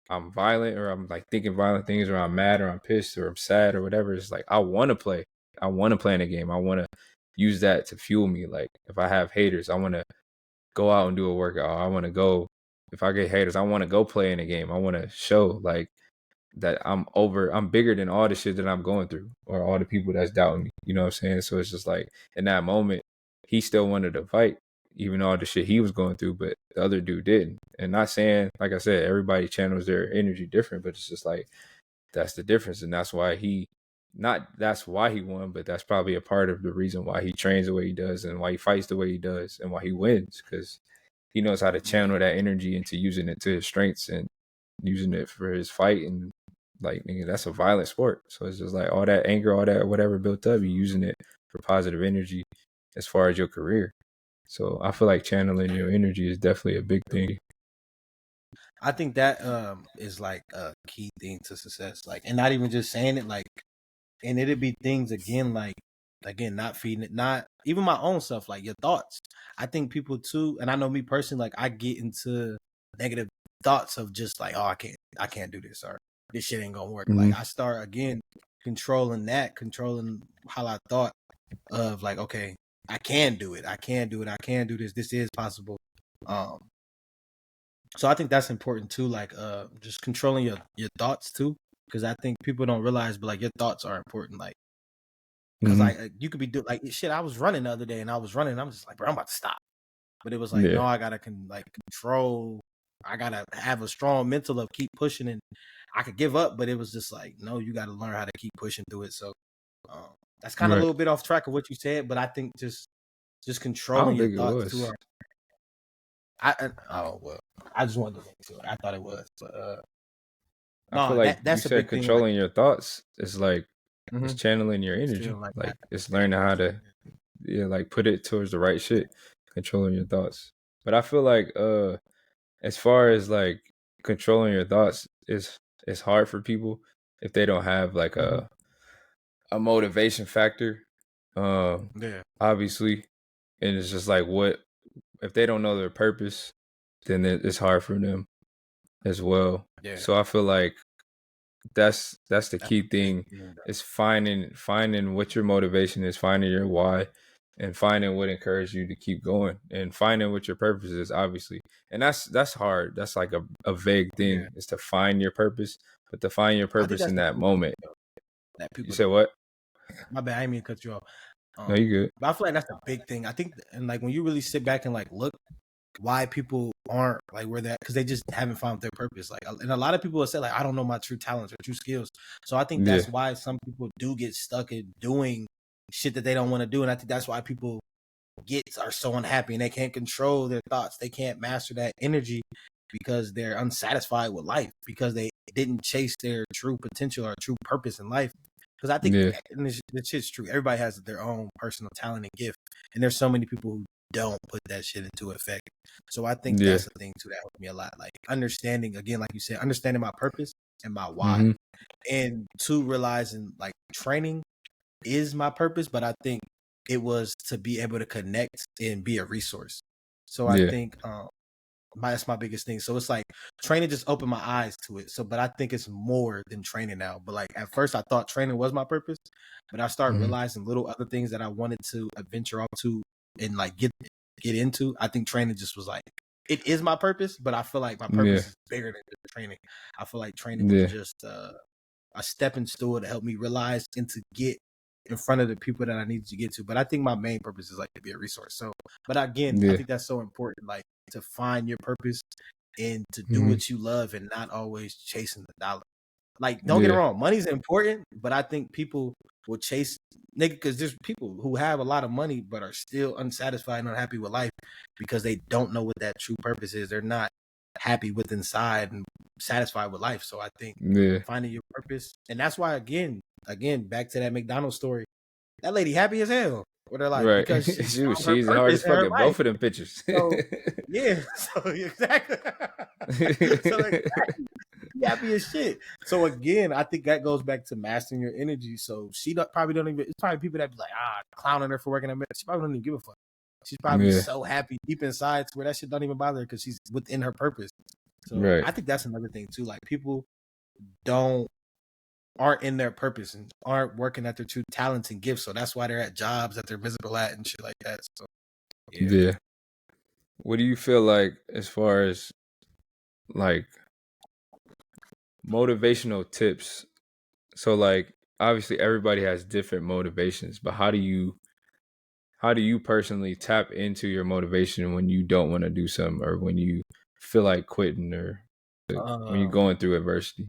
I'm violent or I'm like thinking violent things or I'm mad or I'm pissed or I'm sad or whatever. It's like I want to play. I want to play in a game. I want to use that to fuel me. Like if I have haters, I want to go out and do a workout. I want to go. If I get haters, I want to go play in a game. I want to show like that I'm bigger than all the shit that I'm going through or all the people that's doubting me. You know what I'm saying? So it's just like in that moment, he still wanted to fight, even all the shit he was going through, but the other dude didn't. And not saying, like I said, everybody channels their energy different, but it's just like that's the difference. And that's why he won, but that's probably a part of the reason why he trains the way he does and why he fights the way he does and why he wins. Because he knows how to channel Yeah. that energy into using it to his strengths and using it for his fight. And like, nigga, that's a violent sport. So it's just like all that anger, all that whatever built up, you using it for positive energy as far as your career. So I feel like channeling your energy is definitely a big thing. I think that is like a key thing to success. Like, and not even just saying it, like, and it'd be things again, like, again, not feeding it, not even my own stuff, like your thoughts. I think people too, and I know me personally, like I get into negative thoughts of just like, oh, I can't do this, or this shit ain't gonna work. Mm-hmm. Like I start again controlling that, controlling how I thought of like, okay, I can do it, I can do it, I can do this. This is possible. Um, so I think that's important too, like just controlling your thoughts too, because I think people don't realize, but like your thoughts are important, like. Cause Mm-hmm. like you could be doing like shit. I was running the other day, and I was running. And I'm just like, bro, I'm about to stop. But it was like, Yeah. no, I gotta control. I gotta have a strong mental of keep pushing, and I could give up. But it was just like, no, you gotta learn how to keep pushing through it. So that's kind of a Right. little bit off track of what you said, but I think just I controlling don't your think it thoughts too. was. Oh well, I just wanted to make sure. I thought it was, but I feel no, like you that's a said big thing. Like, controlling your thoughts is like it's mm-hmm. channeling your Still energy. like Like having it's negative learning how thoughts. to like put it towards the right shit, controlling your thoughts. But I feel like as far as like controlling your thoughts is it's hard for people if they don't have like Mm-hmm. a motivation factor. Um Yeah, Obviously, and it's just like what if they don't know their purpose, then it's hard for them as well. yeah, So I feel like that's the that's key a big thing thing. is finding what your motivation is, finding your why, and finding what encourages you to keep going, and finding what your purpose is, obviously. And that's hard. That's like a vague Yeah, thing is to find your purpose, but to find your I think purpose that's in the that key thing moment. though, that You people said don't. what? My bad, I didn't mean to cut you off. No, you good. But I feel like that's a big thing. I think, and like when you really sit back and like look why people aren't like where they're, because they just haven't found their purpose. Like, and a lot of people have said like, I don't know my true talents or true skills. So I think Yeah. that's why some people do get stuck in doing shit that they don't want to do, and I think that's why people are so unhappy and they can't control their thoughts. They can't master that energy because they're unsatisfied with life because they didn't chase their true potential or true purpose in life. Because I think Yeah. and this shit's true. Everybody has their own personal talent and gift, and there's so many people who don't put that shit into effect. So I think Yeah. that's the thing too that helped me a lot. Like understanding, again, like you said, understanding my purpose and my why, Mm-hmm. and two, realizing like training is my purpose, but I think it was to be able to connect and be a resource. So I Yeah. think that's my biggest thing. So it's like training just opened my eyes to it. So, but I think it's more than training now. But like at first, I thought training was my purpose, but I started Mm-hmm. realizing little other things that I wanted to venture off to and like get into. I think training just was like it is my purpose, but I feel like my Yeah. purpose is bigger than just training. I feel like training was Yeah. just a stepping stool to help me realize and to get in front of the people that I needed to get to. But I think my main purpose is like to be a resource. So, but again, I Yeah. think that's so important, like to find your purpose and to do Mm-hmm. what you love and not always chasing the dollar. Like, don't get it Yeah. wrong, money's important, but I think people will chase nigga because there's people who have a lot of money but are still unsatisfied and unhappy with life because they don't know what that true purpose is. They're not happy with inside and satisfied with life. So I think Yeah. finding your purpose, and that's why again, back to that McDonald's story. That lady happy as hell with her life Right. because she she was found her cheesing hard purpose as in her fucking life. both of them pictures. So yeah, so exactly. So exactly, she happy as shit. So again, I think that goes back to mastering your energy. So she probably don't even. It's probably people that be like clowning her for working at Met. She probably don't even give a fuck. She's probably Yeah. so happy deep inside to where that shit don't even bother her because she's within her purpose. So Right. I think that's another thing too. Like people don't aren't in their purpose and aren't working at their true talents and gifts. So that's why they're at jobs that they're miserable at and shit like that. So yeah. Yeah. What do you feel like as far as like motivational tips? So like obviously everybody has different motivations, but how do you personally tap into your motivation when you don't want to do something or when you feel like quitting or when you're Um, going through adversity?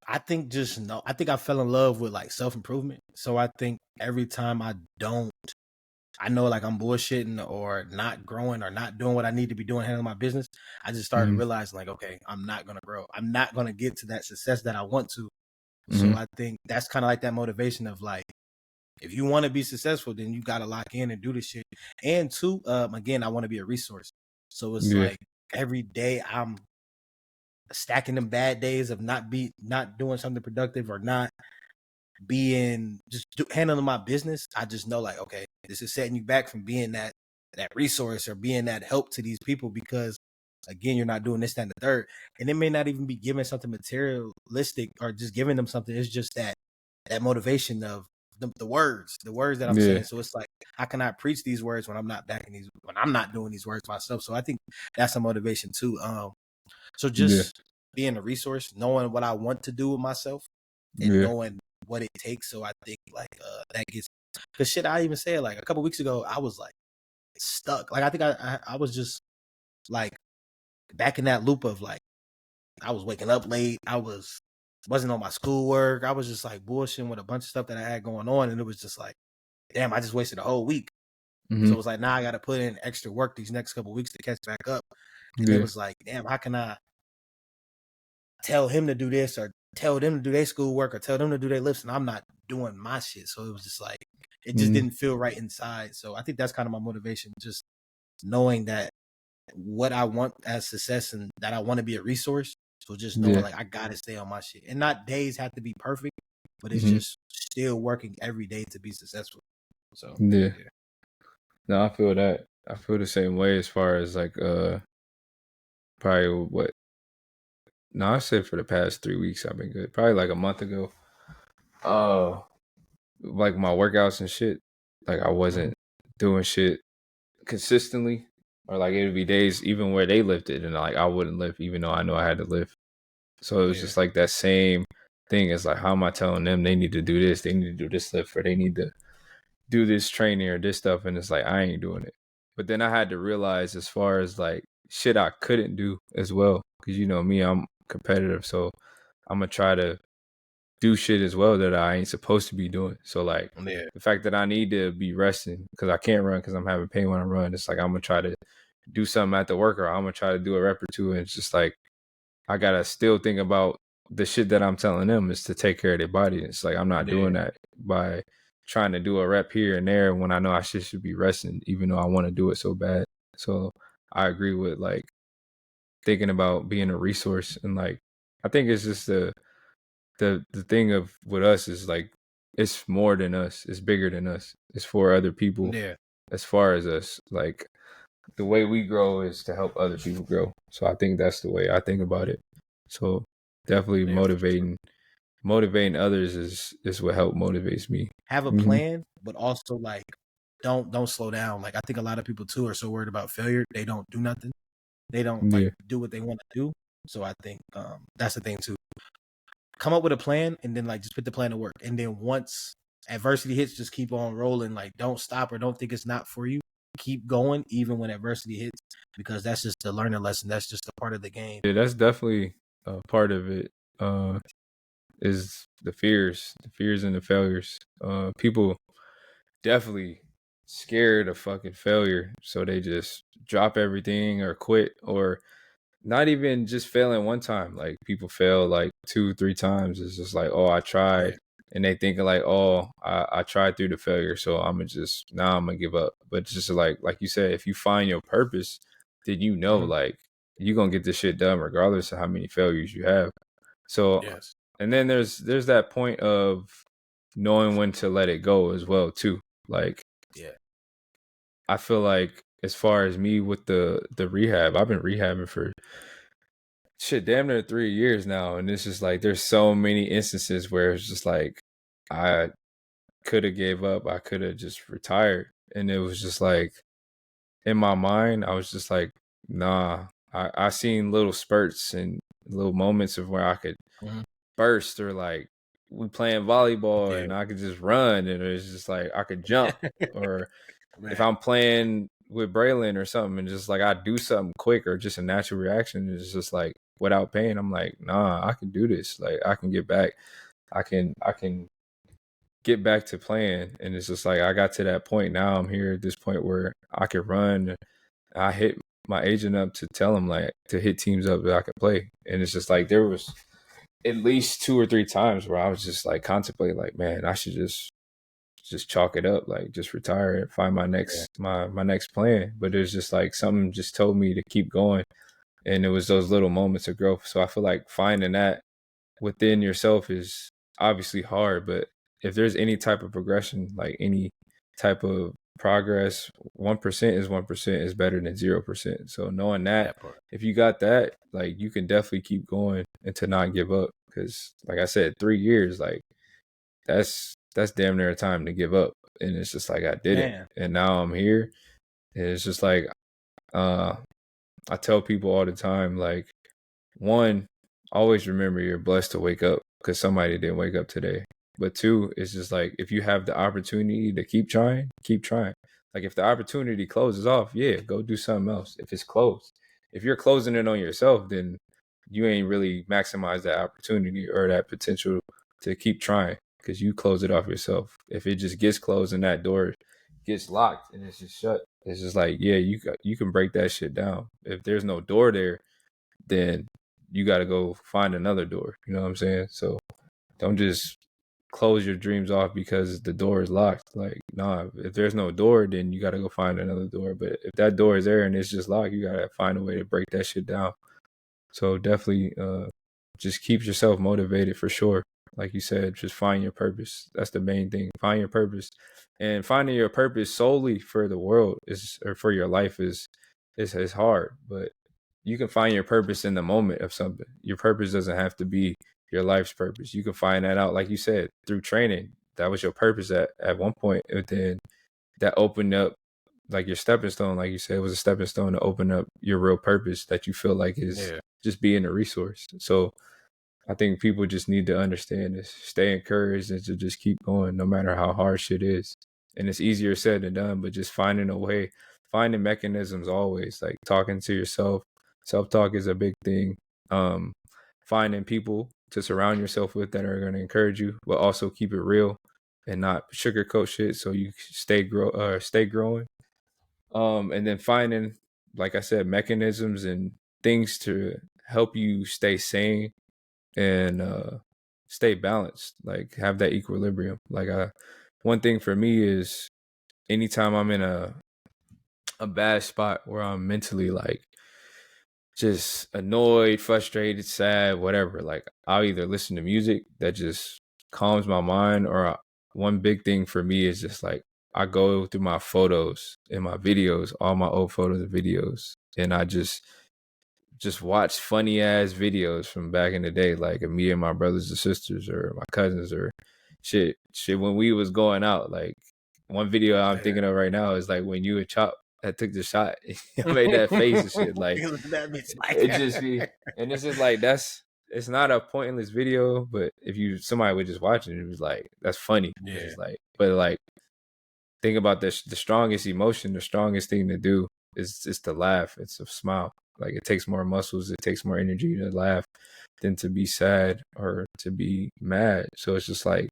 I think just no. I think I fell in love with like self improvement. So I think every time I know like I'm bullshitting or not growing or not doing what I need to be doing handling my business. I just started Mm-hmm. realizing like, okay, I'm not gonna grow. I'm not gonna get to that success that I want to. So Mm-hmm. I think that's kind of like that motivation of like, if you want to be successful, then you got to lock in and do this shit. And two, again, I want to be a resource. So it's Yeah. like every day I'm stacking them bad days of not doing something productive or not being handling my business. I just know like, okay, this is setting you back from being that resource or being that help to these people because again, you're not doing this, that, and the third. And it may not even be giving something materialistic or just giving them something. It's just that motivation of the words that I'm Yeah. saying. So it's like, how can I preach these words when I'm not backing these, when I'm not doing these words myself? So I think that's a motivation too. So Yeah. just being a resource, knowing what I want to do with myself and Yeah. knowing what it takes. So I think like that gets, cause shit, I even said like a couple weeks ago, I was like stuck. Like I think I was just like back in that loop of like, I was waking up late. Wasn't on my schoolwork. I was just like bullshitting with a bunch of stuff that I had going on. And it was just like, damn, I just wasted a whole week. So Mm-hmm. it was like, now I got to put in extra work these next couple weeks to catch back up. And it Yeah. was like, damn, how can I tell him to do this or tell them to do their schoolwork or tell them to do their lifts and I'm not doing my shit. So it was just like, it just Mm-hmm. didn't feel right inside. So I think that's kind of my motivation, just knowing that what I want as success and that I want to be a resource. So just knowing Yeah. like I gotta stay on my shit. And not days have to be perfect, but it's Mm-hmm. just still working every day to be successful. So Yeah. yeah. No, I feel that. I feel the same way as far as like probably what no, I said for the past 3 weeks I've been good. Probably like a month ago. Uh like my workouts and shit. Like I wasn't doing shit consistently. Or like it would be days even where they lifted and like I wouldn't lift even though I know I had to lift. So it was Yeah. just like that same thing. It's like how am I telling them they need to do this, they need to do this lift, or they need to do this training or this stuff, and it's like I ain't doing it. But then I had to realize as far as like shit I couldn't do as well, because you know me, I'm competitive, so I'm gonna try to do shit as well that I ain't supposed to be doing. So like the fact that I need to be resting because I can't run because I'm having pain when I run, it's like I'm gonna try to do something at the work, or I'm gonna try to do a rep or two, and it's just like I gotta still think about the shit that I'm telling them is to take care of their body. It's like I'm not doing that by trying to do a rep here and there when I know I should be resting, even though I want to do it so bad. So I agree with like thinking about being a resource, and like I think it's just the thing of with us is like it's more than us, it's bigger than us, it's for other people. As far as us, like the way we grow is to help other people grow. So I think that's the way I think about it. So definitely motivating others is what help motivates me. Have a plan, but also like don't slow down. Like I think a lot of people too are so worried about failure, they don't do nothing. They don't like do what they want to do. So I think that's the thing too. Come up with a plan and then like just put the plan to work. And then once adversity hits, just keep on rolling. Like don't stop or don't think it's not for you. Keep going even when adversity hits, because that's just a learning lesson. That's just a part of the game. Yeah, that's definitely a part of it. Is the fears and the failures. People definitely scared of fucking failure, so they just drop everything or quit, or not even just failing one time. Like people fail like 2-3 times. It's just like, oh, I tried, and they think like, oh, I tried through the failure, so I'm gonna give up. But just like you said, if you find your purpose, then you know like you're gonna get this shit done regardless of how many failures you have. So and then there's that point of knowing when to let it go as well too. Like I feel like as far as me with the rehab, I've been rehabbing for shit damn near 3 years now, and it's just like there's so many instances where it's just like I could have gave up, I could have just retired, and it was just like in my mind I was just like, nah. I seen little spurts and little moments of where I could burst, or like we playing volleyball and I could just run, and it's just like I could jump, or if I'm playing with Braylon or something and just like I do something quick or just a natural reaction, it's just like without pain, I'm like, nah, I can do this. Like I can get back. I can get back to playing. And it's just like I got to that point. Now I'm here at this point where I can run. I hit my agent up to tell him like to hit teams up that I could play. And it's just like there was at least 2 or 3 times where I was just like contemplating like, man, I should just chalk it up, like just retire and find my next my next plan. But it's just like something just told me to keep going, and it was those little moments of growth. So I feel like finding that within yourself is obviously hard, but if there's any type of progression, like any type of progress, 1% is 1% is better than 0%. So knowing that if you got that, like you can definitely keep going and to not give up, because like I said, 3 years, like that's damn near a time to give up. And it's just like I did it, and now I'm here. And it's just like I tell people all the time, like, one, always remember you're blessed to wake up because somebody didn't wake up today. But 2, it's just like if you have the opportunity to keep trying, keep trying. Like if the opportunity closes off, yeah, go do something else. If it's closed, if you're closing it on yourself, then you ain't really maximized that opportunity or that potential to keep trying, because you close it off yourself. If it just gets closed and that door gets locked and it's just shut, it's just like, yeah, you can break that shit down. If there's no door there, then you got to go find another door. You know what I'm saying? So don't just close your dreams off because the door is locked. Like, nah, if there's no door, then you got to go find another door. But if that door is there and it's just locked, you got to find a way to break that shit down. So definitely just keep yourself motivated for sure. Like you said, just find your purpose. That's the main thing. Find your purpose. And finding your purpose solely for the world or for your life is hard. But you can find your purpose in the moment of something. Your purpose doesn't have to be your life's purpose. You can find that out, like you said, through training. That was your purpose at one point. And then that opened up, like your stepping stone, like you said, it was a stepping stone to open up your real purpose that you feel like is just being a resource. So I think people just need to understand this, stay encouraged, and to just keep going no matter how hard shit is. and it's easier said than done, but just finding a way, finding mechanisms always, like talking to yourself. Self-talk is a big thing. Finding people to surround yourself with that are going to encourage you, but also keep it real and not sugarcoat shit so you stay growing. And then finding, like I said, mechanisms and things to help you stay sane and stay balanced, like have that equilibrium. Like one thing for me is anytime I'm in a bad spot where I'm mentally like just annoyed, frustrated, sad, whatever, like I'll either listen to music that just calms my mind, or one big thing for me is just like I go through my photos and my videos, all my old photos and videos, and I just watch funny ass videos from back in the day, like me and my brothers and sisters or my cousins or shit when we was going out. Like one video I'm thinking of right now is like when you and Chop that took the shot, I made that face and shit. Like it just be, and it's just like it's not a pointless video, but if somebody would just watch it, it was like that's funny. Yeah. It's just like, but like think about this: the strongest emotion, the strongest thing to do is to laugh. It's to smile. Like it takes more muscles, it takes more energy to laugh than to be sad or to be mad. So it's just like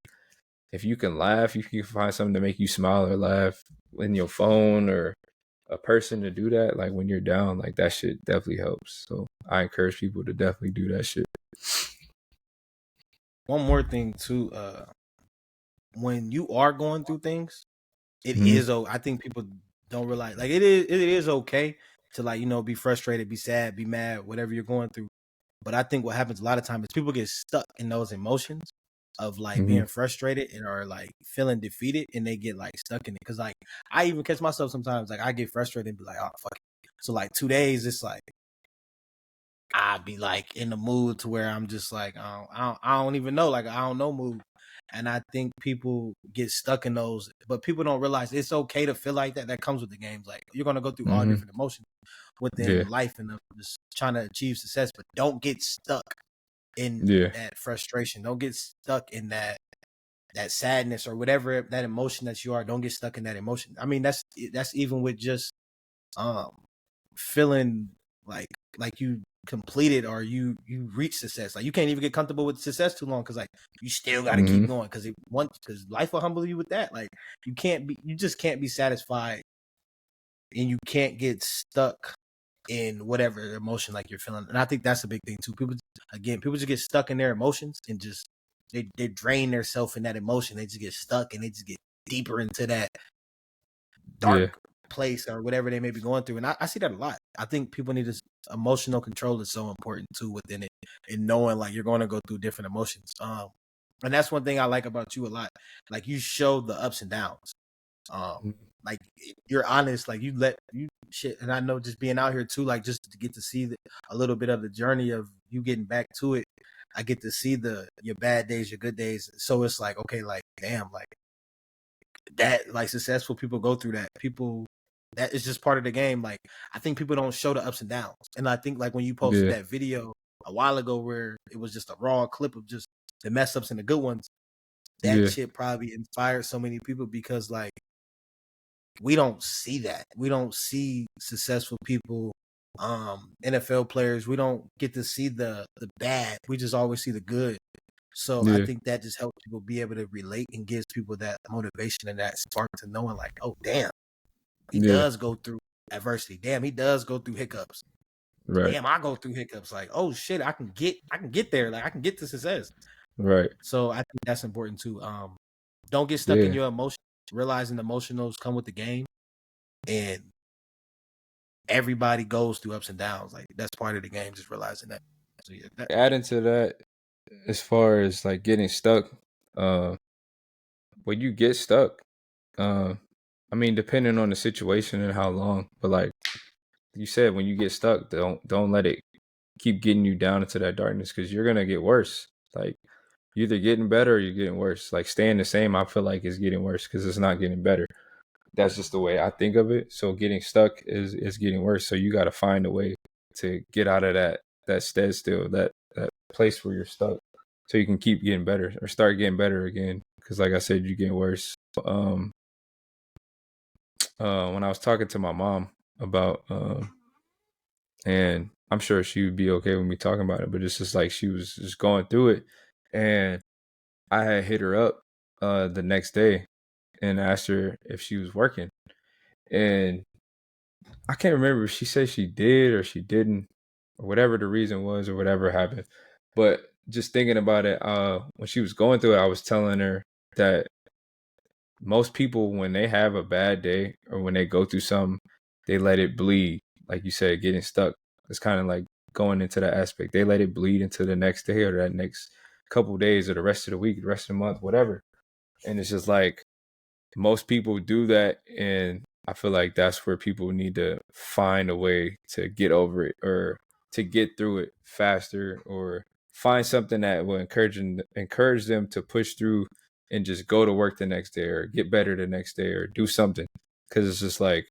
if you can laugh, you can find something to make you smile or laugh in your phone or a person to do that. Like when you're down, like that shit definitely helps. So I encourage people to definitely do that shit. One more thing too, when you are going through things, it is. I think people don't realize, like it is okay to, like, you know, be frustrated, be sad, be mad, whatever you're going through. But I think what happens a lot of times is people get stuck in those emotions of like being frustrated and or like feeling defeated, and they get like stuck in it. Cause like I even catch myself sometimes, like I get frustrated and be like, oh fuck it. So like 2 days, it's like I'd be like in the mood to where I'm just like I don't even know, like I don't know mood. And I think people get stuck in those, but people don't realize it's okay to feel like that. That comes with the games. Like you're gonna go through all different emotions within life and just trying to achieve success, but don't get stuck in that frustration. Don't get stuck in that sadness or whatever that emotion that you are. Don't get stuck in that emotion. I mean, that's even with just feeling like you completed or you reach success. Like you can't even get comfortable with success too long because like you still got to keep going because life will humble you with that. Like you just can't be satisfied, and you can't get stuck in whatever emotion like you're feeling. And I think that's a big thing too. People just get stuck in their emotions and just they drain themselves in that emotion. They just get stuck and they just get deeper into that dark place or whatever they may be going through. And I see that a lot. I think people need this emotional control is so important too within it, and knowing like you're going to go through different emotions. And that's one thing I like about you a lot. Like you show the ups and downs. Like you're honest, like you shit. And I know just being out here too, like just to get to see a little bit of the journey of you getting back to it. I get to see your bad days, your good days. So it's like, okay, like, damn, like that, like successful people go through that. That is just part of the game. Like I think people don't show the ups and downs. And I think like when you posted that video a while ago where it was just a raw clip of just the mess ups and the good ones, that shit probably inspired so many people because like we don't see that. We don't see successful people, NFL players. We don't get to see the bad. We just always see the good. So I think that just helps people be able to relate and gives people that motivation and that spark to knowing like, oh damn, he does go through adversity. Damn, he does go through hiccups. Right. Damn, I go through hiccups. Like, oh shit, I can get there. Like I can get to success. Right. So I think that's important too. Don't get stuck in your emotions. Realizing emotionals come with the game, and everybody goes through ups and downs. Like that's part of the game. Just realizing that. So adding to that, as far as like getting stuck, when you get stuck, I mean, depending on the situation and how long, but like you said, when you get stuck, don't let it keep getting you down into that darkness because you're gonna get worse. Like you're either getting better or you're getting worse. Like staying the same, I feel like is getting worse because it's not getting better. That's just the way I think of it. So getting stuck is getting worse. So you got to find a way to get out of that stead still, that place where you're stuck, so you can keep getting better or start getting better again. Because like I said, you're getting worse. when I was talking to my mom about, and I'm sure she would be okay with me talking about it, but it's just like she was just going through it, and I had hit her up the next day and asked her if she was working, and I can't remember if she said she did or she didn't, or whatever the reason was or whatever happened. But just thinking about it, when she was going through it, I was telling her that most people, when they have a bad day or when they go through something, they let it bleed. Like you said, getting stuck. It's kind of like going into that aspect. They let it bleed into the next day or that next couple of days or the rest of the week, the rest of the month, whatever. And it's just like most people do that, and I feel like that's where people need to find a way to get over it or to get through it faster, or find something that will encourage them to push through and just go to work the next day or get better the next day or do something. Because it's just like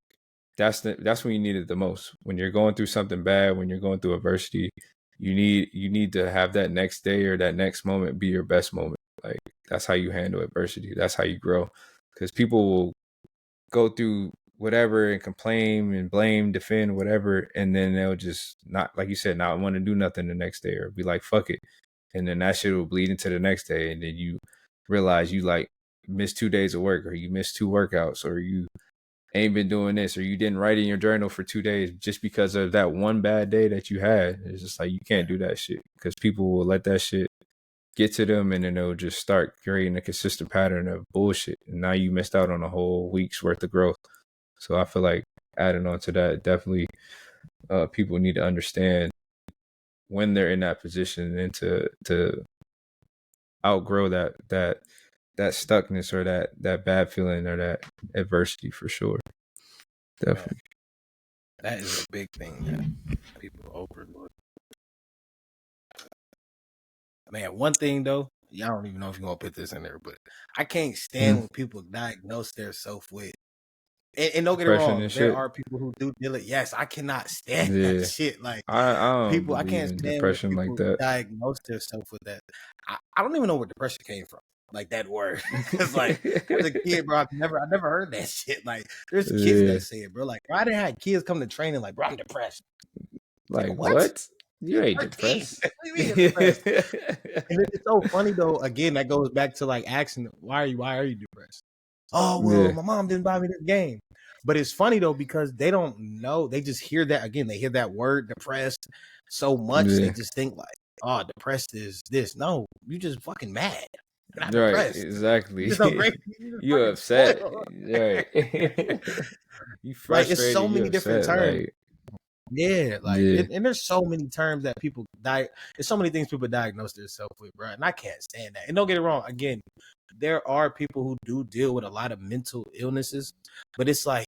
that's when you need it the most. When you're going through something bad, when you're going through adversity, you need to have that next day or that next moment be your best moment. Like, that's how you handle adversity. That's how you grow. Because people will go through whatever and complain and blame, defend, whatever, and then they'll just not, like you said, not want to do nothing the next day or be like, fuck it. And then that shit will bleed into the next day, and then you realize you like missed 2 days of work, or you missed 2 workouts, or you ain't been doing this, or you didn't write in your journal for 2 days just because of that one bad day that you had. It's just like, you can't do that shit, because people will let that shit get to them, and then they'll just start creating a consistent pattern of bullshit. And now you missed out on a whole week's worth of growth. So I feel like, adding on to that, definitely people need to understand when they're in that position, and to outgrow that stuckness or that bad feeling or that adversity, for sure. Definitely. Man, that is a big thing that people overlook. Man, one thing though, y'all don't even know if you're gonna put this in there, but I can't stand when people diagnose themselves with. And don't get it Depression wrong, and there shit. are people who do deal it. Yes, I cannot stand that Yeah. shit. Like I don't people, I believe can't in stand when depression like people that. diagnose themselves with that. I don't even know where depression came from. Like that word, because like as a kid, bro, I never heard that shit. Like there's kids Yeah. that say it, bro. Like bro, I didn't have kids come to training like, bro, I'm depressed. Like, Nigga, what? what? You You're ain't 13. depressed. What do you mean you're depressed? And it's so funny though. Again, that goes back to like asking, why are you depressed? Oh well, Yeah. my mom didn't buy me this game. But it's funny though because they don't know. They just hear that again. They hear that word depressed so much they Yeah. just think like, oh, depressed is this. No, you just fucking mad. You're not Right. depressed. You just Exactly. ungrateful. You just You fucking upset. spoiled. Right. You Like it's frustrated. so You many different upset. terms. Like, Yeah, like yeah. and there's so many terms that people die. There's so many things people diagnose themselves with, bro. And I can't stand that. And don't get it wrong. Again, there are people who do deal with a lot of mental illnesses, but it's like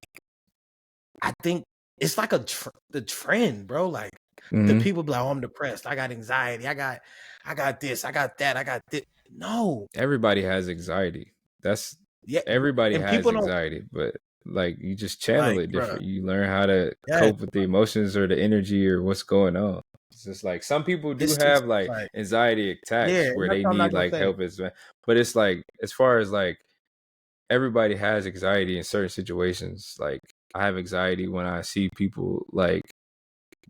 I think it's like the trend, bro. Like the Hmm. people be like, "Oh, I'm depressed. I got anxiety. I got this. I got that. I got this." No, Everybody has anxiety. That's yeah, Everybody and has people don't anxiety, but like, you just channel like, it bro. different. You learn how to Yeah, cope with the emotions or the energy or what's going on. It's just like, some people do it's just have like like anxiety yeah, attacks and where that's they what I'm not need gonna like say. help as well. But it's like, as far as like, everybody has anxiety in certain situations. Like, I have anxiety when I see people like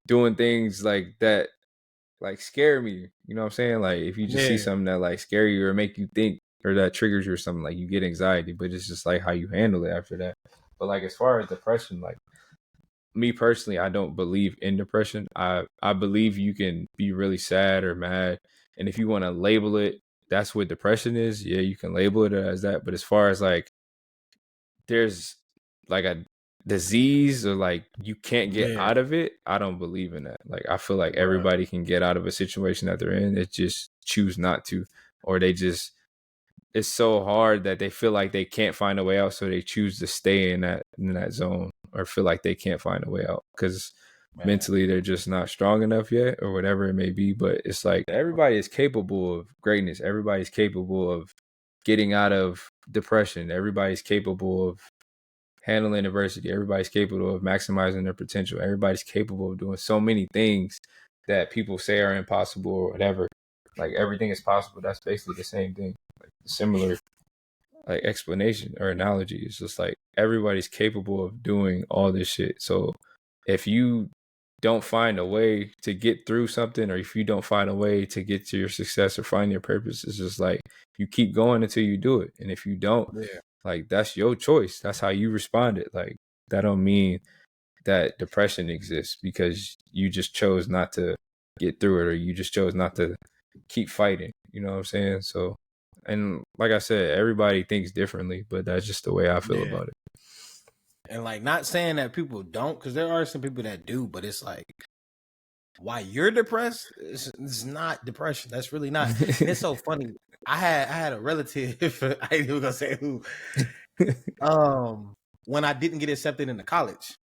doing things like that, like, scare me. You know what I'm saying? Like, if you just see Yeah, something that like scare you or make you think, or that triggers you or something, like, you get anxiety. But it's just like how you handle it after that. But like, as far as depression, like, me personally, I don't believe in depression. I believe you can be really sad or mad, and if you want to label it, that's what depression is. Yeah, you can label it as that. But as far as like, there's like a disease, or like you can't get yeah, out of it, I don't believe in that. Like, I feel like bro. everybody can get out of a situation that they're in. It just choose not to, or they just, it's so hard that they feel like they can't find a way out, so they choose to stay in that zone, or feel like they can't find a way out because Man, mentally they're just not strong enough yet, or whatever it may be. But it's like, everybody is capable of greatness. Everybody's capable of getting out of depression. Everybody's capable of handling adversity. Everybody's capable of maximizing their potential. Everybody's capable of doing so many things that people say are impossible or whatever. Like, everything is possible. That's basically the same thing. Like, similar like explanation or analogy. It's just like everybody's capable of doing all this shit. So if you don't find a way to get through something, or if you don't find a way to get to your success or find your purpose, it's just like you keep going until you do it. And if you don't, Yeah. like that's your choice. That's how you responded. Like that don't mean that depression exists because you just chose not to get through it, or you just chose not to keep fighting. You know what I'm saying? So, and like I said, everybody thinks differently, but that's just the way I feel Yeah. about it. And like, not saying that people don't, because there are some people that do, but it's like, why you're depressed? It's not depression. That's really not. And it's so funny. I had a relative. I ain't even gonna say who. When I didn't get accepted into college,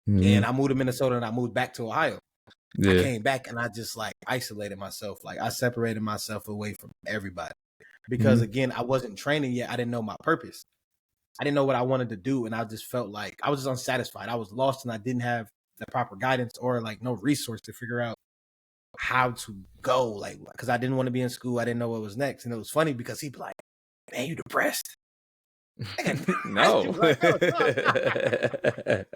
and I moved to Minnesota, and I moved back to Ohio. I Yeah. came back and I just like isolated myself. Like I separated myself away from everybody because again, I wasn't training yet. I didn't know my purpose. I didn't know what I wanted to do, and I just felt like I was just unsatisfied. I was lost, and I didn't have the proper guidance or like no resource to figure out how to go. Like, because I didn't want to be in school. I didn't know what was next, and it was funny because he'd be like, "Man, you depressed." No. Like, no, but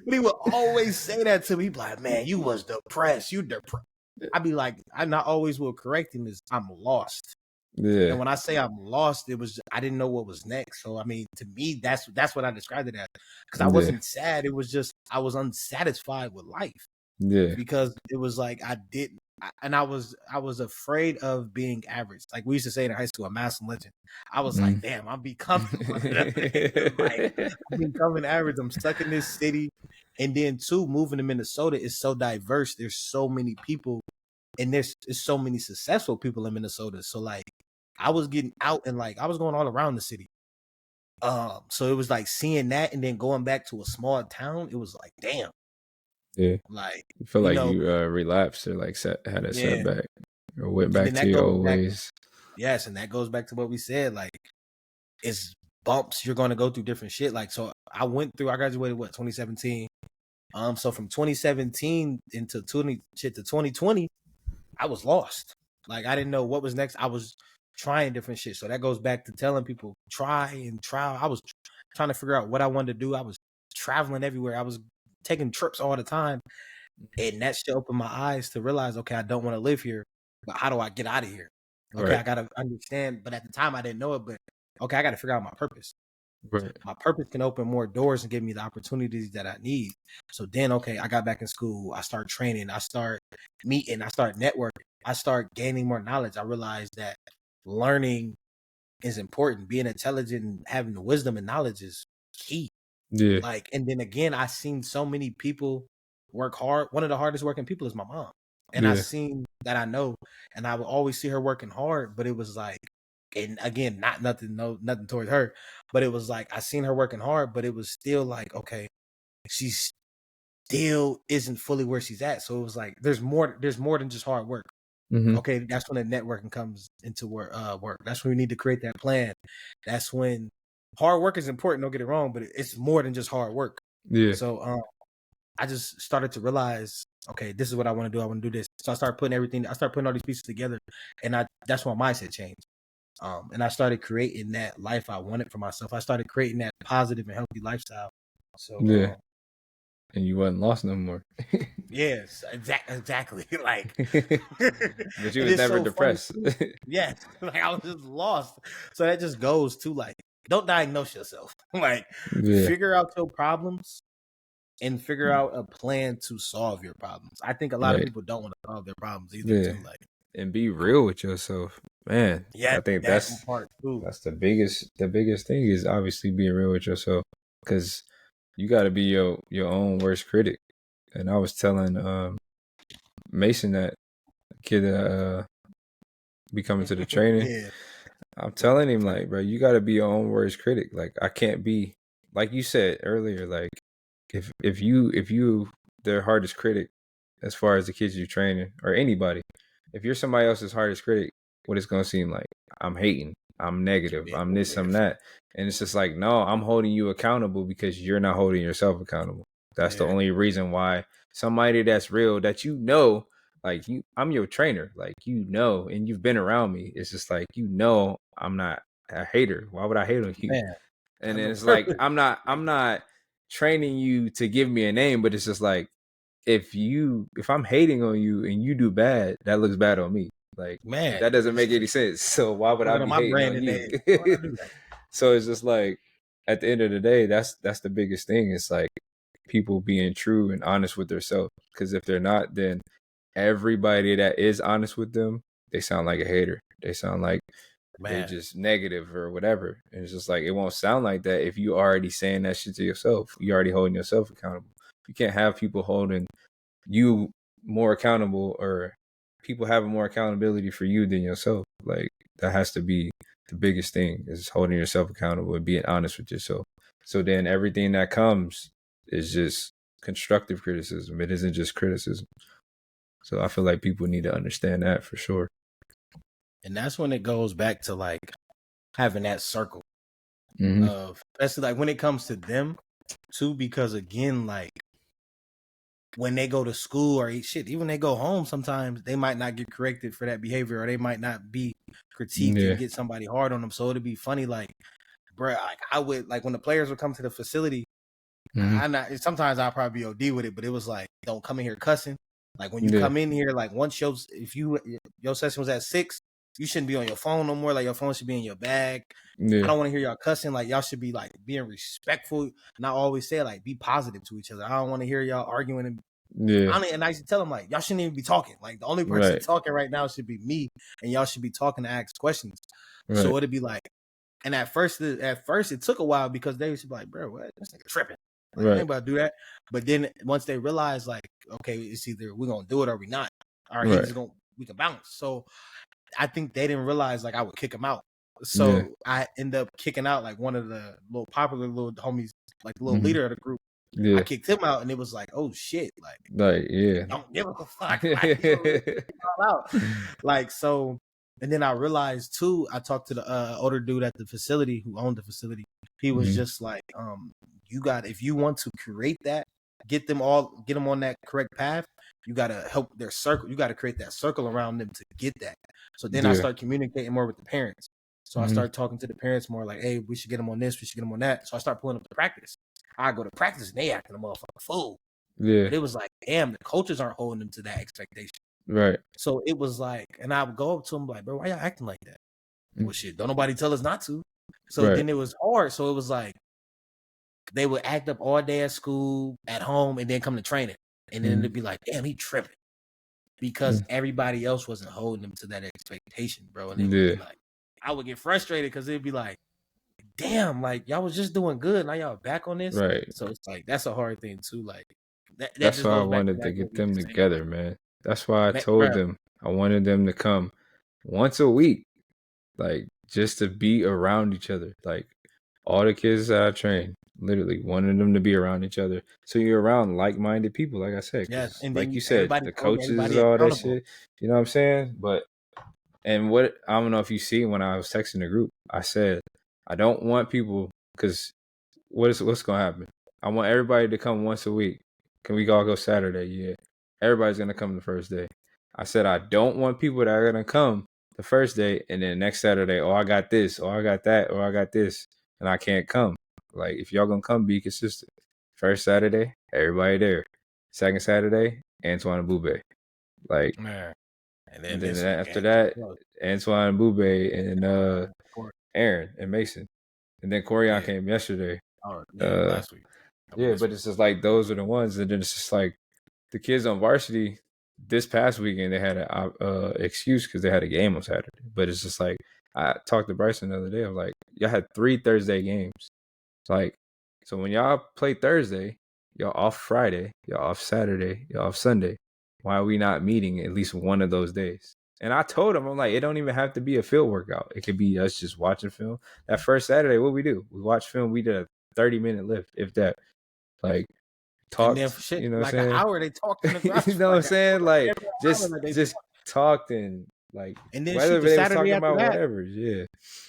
he would always say that to me. He'd be like, "Man, you was depressed. You depressed." I'd be like, I not always will correct him is I'm lost. Yeah. And when I say I'm lost, it was I didn't know what was next. So I mean, to me, that's what I described it as. Because I wasn't sad. It was just I was unsatisfied with life. Yeah. Because it was like I was afraid of being average. Like we used to say in high school, a mass legend. I was like, damn, I'm becoming one of them. Like, I'm becoming average. I'm stuck in this city. And then too, moving to Minnesota is so diverse. There's so many people, and there's so many successful people in Minnesota. So like I was getting out and like I was going all around the city. So it was like seeing that and then going back to a small town, it was like, damn. Yeah. Like you feel like you relapsed or like had a setback or went back to your old ways. Yes, and that goes back to what we said. Like it's bumps. You're going to go through different shit. Like so, I graduated 2017. So from 2017 into 2020, I was lost. Like I didn't know what was next. I was trying different shit. So that goes back to telling people try and try. I was trying to figure out what I wanted to do. I was traveling everywhere. I was taking trips all the time. And that shit opened my eyes to realize, okay, I don't want to live here, but how do I get out of here? Okay, I got to understand. But at the time, I didn't know it. But okay, I got to figure out my purpose. Right. My purpose can open more doors and give me the opportunities that I need. So then, okay, I got back in school. I start training. I start meeting. I start networking. I start gaining more knowledge. I realized that learning is important. Being intelligent and having the wisdom and knowledge is key. Yeah. Like, and then again, I seen so many people work hard. One of the hardest working people is my mom. And I seen that I know, and I would always see her working hard, but it was like, and again, nothing towards her, but it was like, I seen her working hard, but it was still like, okay, she still isn't fully where she's at. So it was like, there's more than just hard work. Okay. That's when the networking comes into work. That's when we need to create that plan. That's when hard work is important. Don't get it wrong, but it's more than just hard work. Yeah. So, I just started to realize, okay, this is what I want to do. I want to do this. So I started putting all these pieces together, and that's when my mindset changed. And I started creating that life I wanted for myself. I started creating that positive and healthy lifestyle. So and you wasn't lost no more. Yes, exactly. Like, but you was never so depressed. Yes, like I was just lost. So that just goes to like, don't diagnose yourself. Like, figure out your problems. And figure out a plan to solve your problems. I think a lot of people don't want to solve their problems either. Too, like, and be real with yourself, man. Yeah, I think that's part too. That's the biggest thing is obviously being real with yourself, because you got to be your own worst critic. And I was telling Mason, that kid be coming to the training. I'm telling him, like, bro, you got to be your own worst critic. Like, I can't be, like you said earlier, like, if you their hardest critic, as far as the kids you're training or anybody, if you're somebody else's hardest critic, what it's gonna seem like, I'm hating, I'm negative, I'm this, I'm that. And it's just like, no, I'm holding you accountable because you're not holding yourself accountable. That's the only reason why somebody that's real, that like I'm your trainer, like, and you've been around me. It's just like, I'm not a hater. Why would I hate on you? Man, And I then know. it's like I'm not training you to give me a name, but it's just like if I'm hating on you and you do bad, that looks bad on me. Like Man, that doesn't make any sense. So why would I looking at be my hating brand on and you? why would I do that? So it's just like at the end of the day, that's the biggest thing. It's like people being true and honest with themselves. Because if they're not, then everybody that is honest with them, they sound like a hater. They sound like they're Man, just negative or whatever. And it's just like it won't sound like that if you already saying that shit to yourself. You already holding yourself accountable. You can't have people holding you more accountable or people having more accountability for you than yourself. Like that has to be the biggest thing is holding yourself accountable and being honest with yourself. So then everything that comes is just constructive criticism. It isn't just criticism. So I feel like people need to understand that for sure. and that's when it goes back to like having that circle Mm-hmm. of, especially like when it comes to them too, because again, like when they go to school or shit, even when they go home, sometimes they might not get corrected for that behavior, or they might not be critiqued and get somebody hard on them. So it'd be funny, like, bro, like I would like when the players would come to the facility. Mm-hmm. Sometimes I'll probably be OD with it, but it was like, don't come in here cussing. Like when you come in here, like once your session was at 6, you shouldn't be on your phone no more. Like your phone should be in your bag. I don't want to hear y'all cussing. Like y'all should be like being respectful. And I always say like be positive to each other. I don't want to hear y'all arguing. And I used to tell them like y'all shouldn't even be talking. Like the only person talking right now should be me, and y'all should be talking to ask questions. Right. So it'd be like, and at first it took a while because they used to be like, bro, what? This nigga tripping. Like, I ain't about to do that. But then once they realize, like, okay, it's either we're gonna do it or we not. Or we can bounce. So I think they didn't realize like I would kick him out. So I end up kicking out like one of the little popular little homies, like the little leader of the group. I kicked him out, and it was like, oh shit, like don't give a fuck, like so. And then I realized too, I talked to the older dude at the facility who owned the facility. He was just like, if you want to create that, get them on that correct path, you got to help their circle. You got to create that circle around them to get that. So then I start communicating more with the parents. So I start talking to the parents more like, hey, we should get them on this, we should get them on that. So I start pulling up the practice. I go to practice and they acting a motherfucking fool. Yeah. But it was like, damn, the coaches aren't holding them to that expectation. Right. So it was like, and I would go up to them like, bro, why y'all acting like that? Well, shit, don't nobody tell us not to. So then it was hard. So it was like, they would act up all day at school, at home, and then come to training. And then it'd be like, damn, he tripping. Because everybody else wasn't holding them to that expectation, bro. And it would be like, I would get frustrated because it'd be like, damn, like y'all was just doing good. Now y'all back on this. Right. So it's like, that's a hard thing too. Like that's why I wanted to get them together, man. That's why I told them I wanted them to come once a week, like just to be around each other. Like all the kids that I train, literally wanted them to be around each other. So you're around like-minded people, like I said. Yes, and like you said, the coaches, all that shit. You know what I'm saying? And what I don't know if you see when I was texting the group, I said I don't want people because what's gonna happen? I want everybody to come once a week. Can we all go Saturday? Yeah. Everybody's gonna come the first day. I said I don't want people that are gonna come the first day and then next Saturday, I got this, or I got that, or I got this, and I can't come. Like if y'all gonna come, be consistent. First Saturday, everybody there. Second Saturday, Antoine and Boubet. Like and then after that, Antoine and Boubet and Aaron and Mason. And then Corian came yesterday. Last week. But it's just like those are the ones, and then it's just like the kids on varsity this past weekend they had an excuse because they had a game on Saturday. But it's just like I talked to Bryson the other day. I was like, y'all had 3 Thursday games. It's like so when y'all play Thursday, y'all off Friday, y'all off Saturday, y'all off Sunday. Why are we not meeting at least one of those days? And I told him, I'm like, it don't even have to be a field workout. It could be us just watching film. That first Saturday, what we do? We watched film. We did a 30-minute lift, if that. Like, talked, and then for shit, you know what like I'm saying? an hour they talked in the garage. You know what I'm saying? Like, just talked and like, and then whether they was talking about that, whatever, yeah.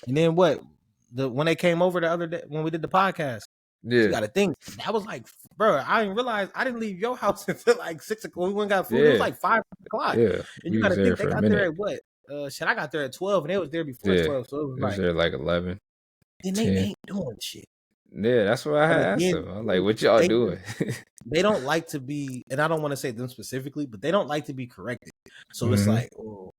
And then when they came over the other day when we did the podcast, you got to think that was like, bro, I didn't realize I didn't leave your house until like 6 o'clock. We went and got food. It was like 5 o'clock. Yeah, and you got to think they got there at what shit, I got there at 12 and they was there before Yeah, 12, so it was it was like, there like 11, then they 10. ain't doing shit. Yeah, that's what I But had asked them. again, I'm like, what y'all they doing? they don't like to be, and I don't want to say them specifically, but they don't like to be corrected. So it's Mhm. like, oh,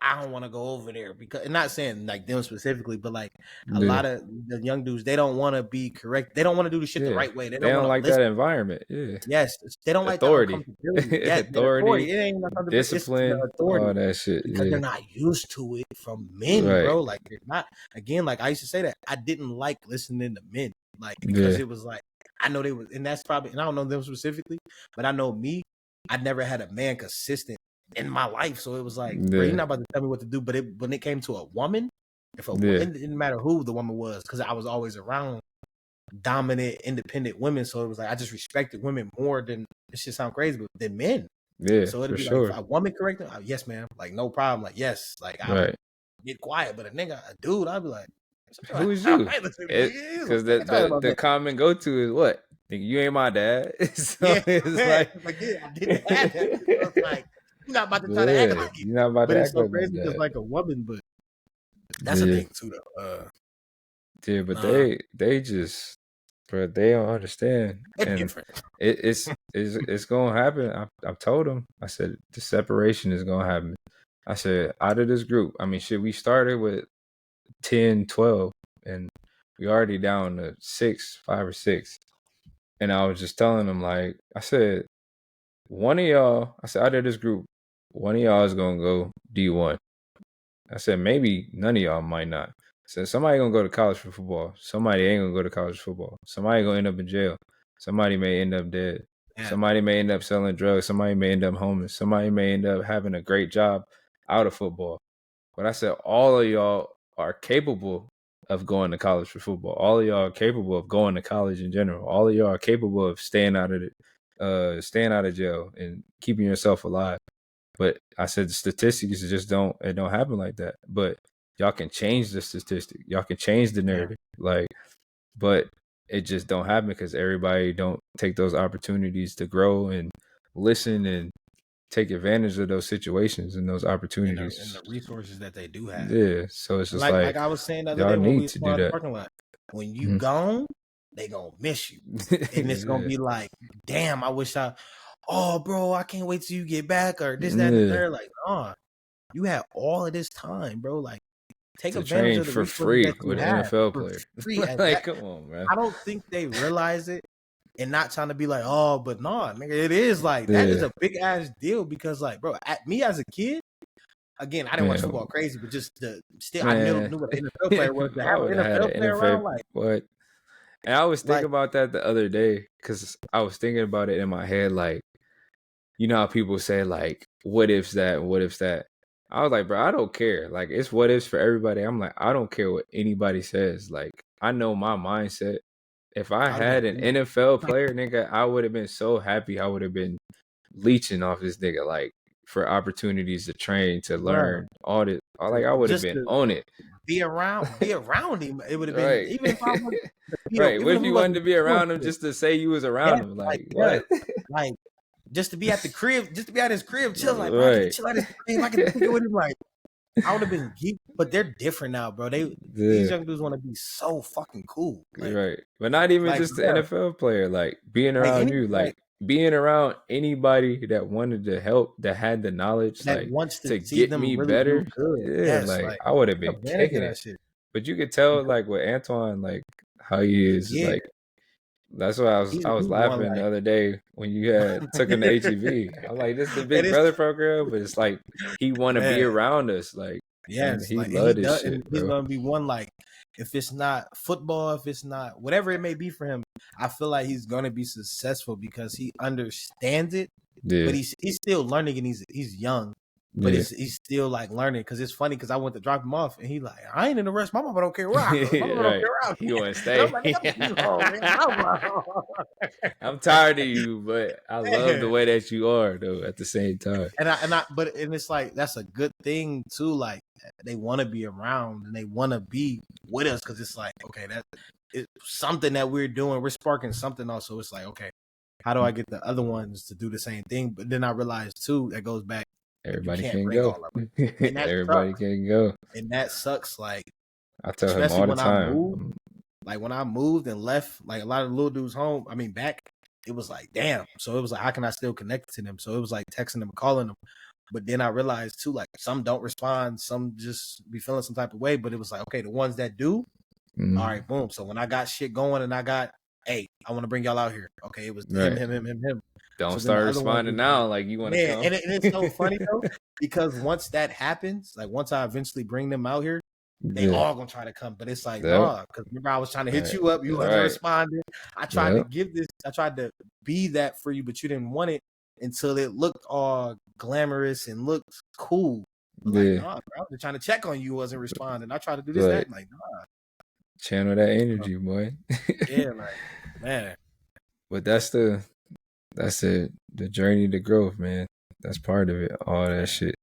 I don't want to go over there because, and not saying like them specifically, but like a Yeah, lot of the young dudes, they don't want to be correct. They don't want to do the shit the yeah. right way. They They don't don't want to like listen. that environment. Yeah, Yes, they don't like the authority, uncomfortability. Yes, the authority. authority, It ain't uncomfortable. It's the discipline, authority all that shit. because Yeah, they're not used to it from men, right. bro. Like they're not. Again, like I used to say that I didn't like listening to men, like because Yeah, it was like I know they was, and that's probably, and I don't know them specifically, but I know me. I never had a man consistent in my life, so it was like, bro, you're yeah, not about to tell me what to do. But when it came to a woman, if a yeah, it didn't matter who the woman was, because I was always around dominant, independent women. So it was like I just respected women more than, this shit sound crazy, but than men. yeah, So it'd for be like, if sure. a woman corrected, yes, ma'am, like no problem, like yes, like I would Right. get quiet. But a nigga, a dude, I'd be like, Who is you? listen, Because what you talking about, the man? common go to is what? Nigga, you ain't my dad. So Yeah, it's man. like, Like yeah, I didn't have that. So it's like you're not about to try to act yeah, like it. you're not about But to it's act so like my crazy because dad. like a woman, but that's the Yeah, thing too, though. yeah, but Nah, they just, bro, they don't understand, it's and different. it's gonna happen. I've told them. I said the separation is gonna happen. I said out of this group, I mean, shit, we started with 10, 12, and we already down to 6, 5 or 6. And I was just telling them, like, I said, one of y'all, I said, out of this group, one of y'all is gonna go D1. I said, maybe none of y'all might not. I said, somebody gonna go to college for football. Somebody ain't gonna go to college for football. Somebody gonna end up in jail. Somebody may end up dead. Yeah, Somebody may end up selling drugs. Somebody may end up homeless. Somebody may end up having a great job out of football. But I said, all of y'all are capable of going to college for football. All of y'all are capable of going to college in general. All of y'all are capable of staying out of staying out of jail and keeping yourself alive. But I said the statistics just don't happen like that. But y'all can change the statistic. Y'all can change the yeah. narrative. Like, but it just don't happen because everybody don't take those opportunities to grow and listen and take advantage of those situations and those And opportunities. the resources that they do have. Yeah. So it's And just like like I was saying the other y'all day when we need was to going do out the that. parking lot, when you Mhm. gone, they gonna miss you. And it's gonna Yeah. be like, damn, I wish oh bro, I can't wait till you get back, or this, that, and the Yeah. third. Like, you had all of this time, bro. Like, take To advantage train of the for resources free that you with an have NFL for player. free. And Like, that, come on, man. I don't think they realize it, and not trying to be like, oh, but nah, nigga, it is like that is Yeah. a big ass deal because, like, bro, at me as a kid, again, I didn't watch Man, football crazy, but just still, I knew man. what an NFL player was. To I have would an have had NFL an player NFL. around, like, What? And I was thinking like about that the other day because I was thinking about it in my head. Like, you know how people say, like, what ifs that, what ifs that. I was like, bro, I don't care. Like, it's what ifs for everybody. I'm like, I don't care what anybody says. Like, I know my mindset. If I I'd have been had a an beast. NFL player, nigga, I would have been so happy. I would have been leeching off this nigga, like, for opportunities to train, to Bro, learn, all this. Like, I would have just been to on it. be around him. It would have been, Right. even if I was Right. What even if if we you wanted to wasn't be doing around him shit. just to say you was Yeah, around him? like Like, yeah, what? like just to be at the crib, just to be at his crib, chill. Like, bro, I get to Right. chill at his crib. I get to kick it with him. Like, I would have been geek, but they're different now, bro. These Yeah. young dudes want to be so fucking cool. Right. But not even just the Yeah, NFL player, like being like around any you, like like being around anybody that wanted to help, that had the knowledge, that like wants to to see get them me really do better. good. Yeah, Yes, like like I would have take been advantage of kicking that it. shit. But you could tell Because like with Antoine, like how he is yeah, like that's why I was he's one laughing the like, other day when you had took him to HEB. I'm like, this is the and Big it's Brother program, but it's like he want to be man. around us, like, and Yes, he like, and he love this does, and shit, he's bro. gonna be one like, if it's not football, if it's not whatever it may be for him, I feel like he's gonna be successful because he understands it, but Yeah, he's still learning and he's young, but yeah, he's still like learning because it's funny because I went to drop him off and he like, I ain't in the rush, my mama don't care where I go, my mama don't right. care where I He want to go. And I'm stay. like, nigga, you home, nigga, I'm home. I'm tired of you, but I love the way that you are, though. At the same time, And it's like that's a good thing too. Like they want to be around and they want to be with us because it's like, okay, that it's something that we're doing. We're sparking something also. It's like, okay, how do I get the other ones to do the same thing? But then I realized too that goes back. Everybody can't can't bring go. all of it, and that Everybody sucks. can't go. And that sucks. Like, I tell him especially all the when I time. moved. Like when I moved and left, like a lot of the little dudes home. I mean, back. It was like, damn. So it was like, how can I still connect to them? So it was like texting them and calling them. But then I realized too, like some don't respond, some just be feeling some type of way. But it was like, okay, the ones that do, all right, boom. So when I got shit going and I got, hey, I want to bring y'all out here. Okay, it was Right. him. Don't So then the start other ones responding was now like, like you want to man, come. and it's so funny though, because once that happens, like once I eventually bring them out here, they Yeah. all gonna try to come. But it's like, Yep. nah, because remember I was trying to hit you up, you wasn't Right. responding. I tried to give this, I tried to be that for you, but you didn't want it until it looked all glamorous and looked cool. But like, nah, bro, I was trying to check on you, wasn't responding. I tried to do this, that, like, nah. Channel that energy, boy. Yeah, like, man. But that's it. The journey to growth, man. That's part of it. All that shit.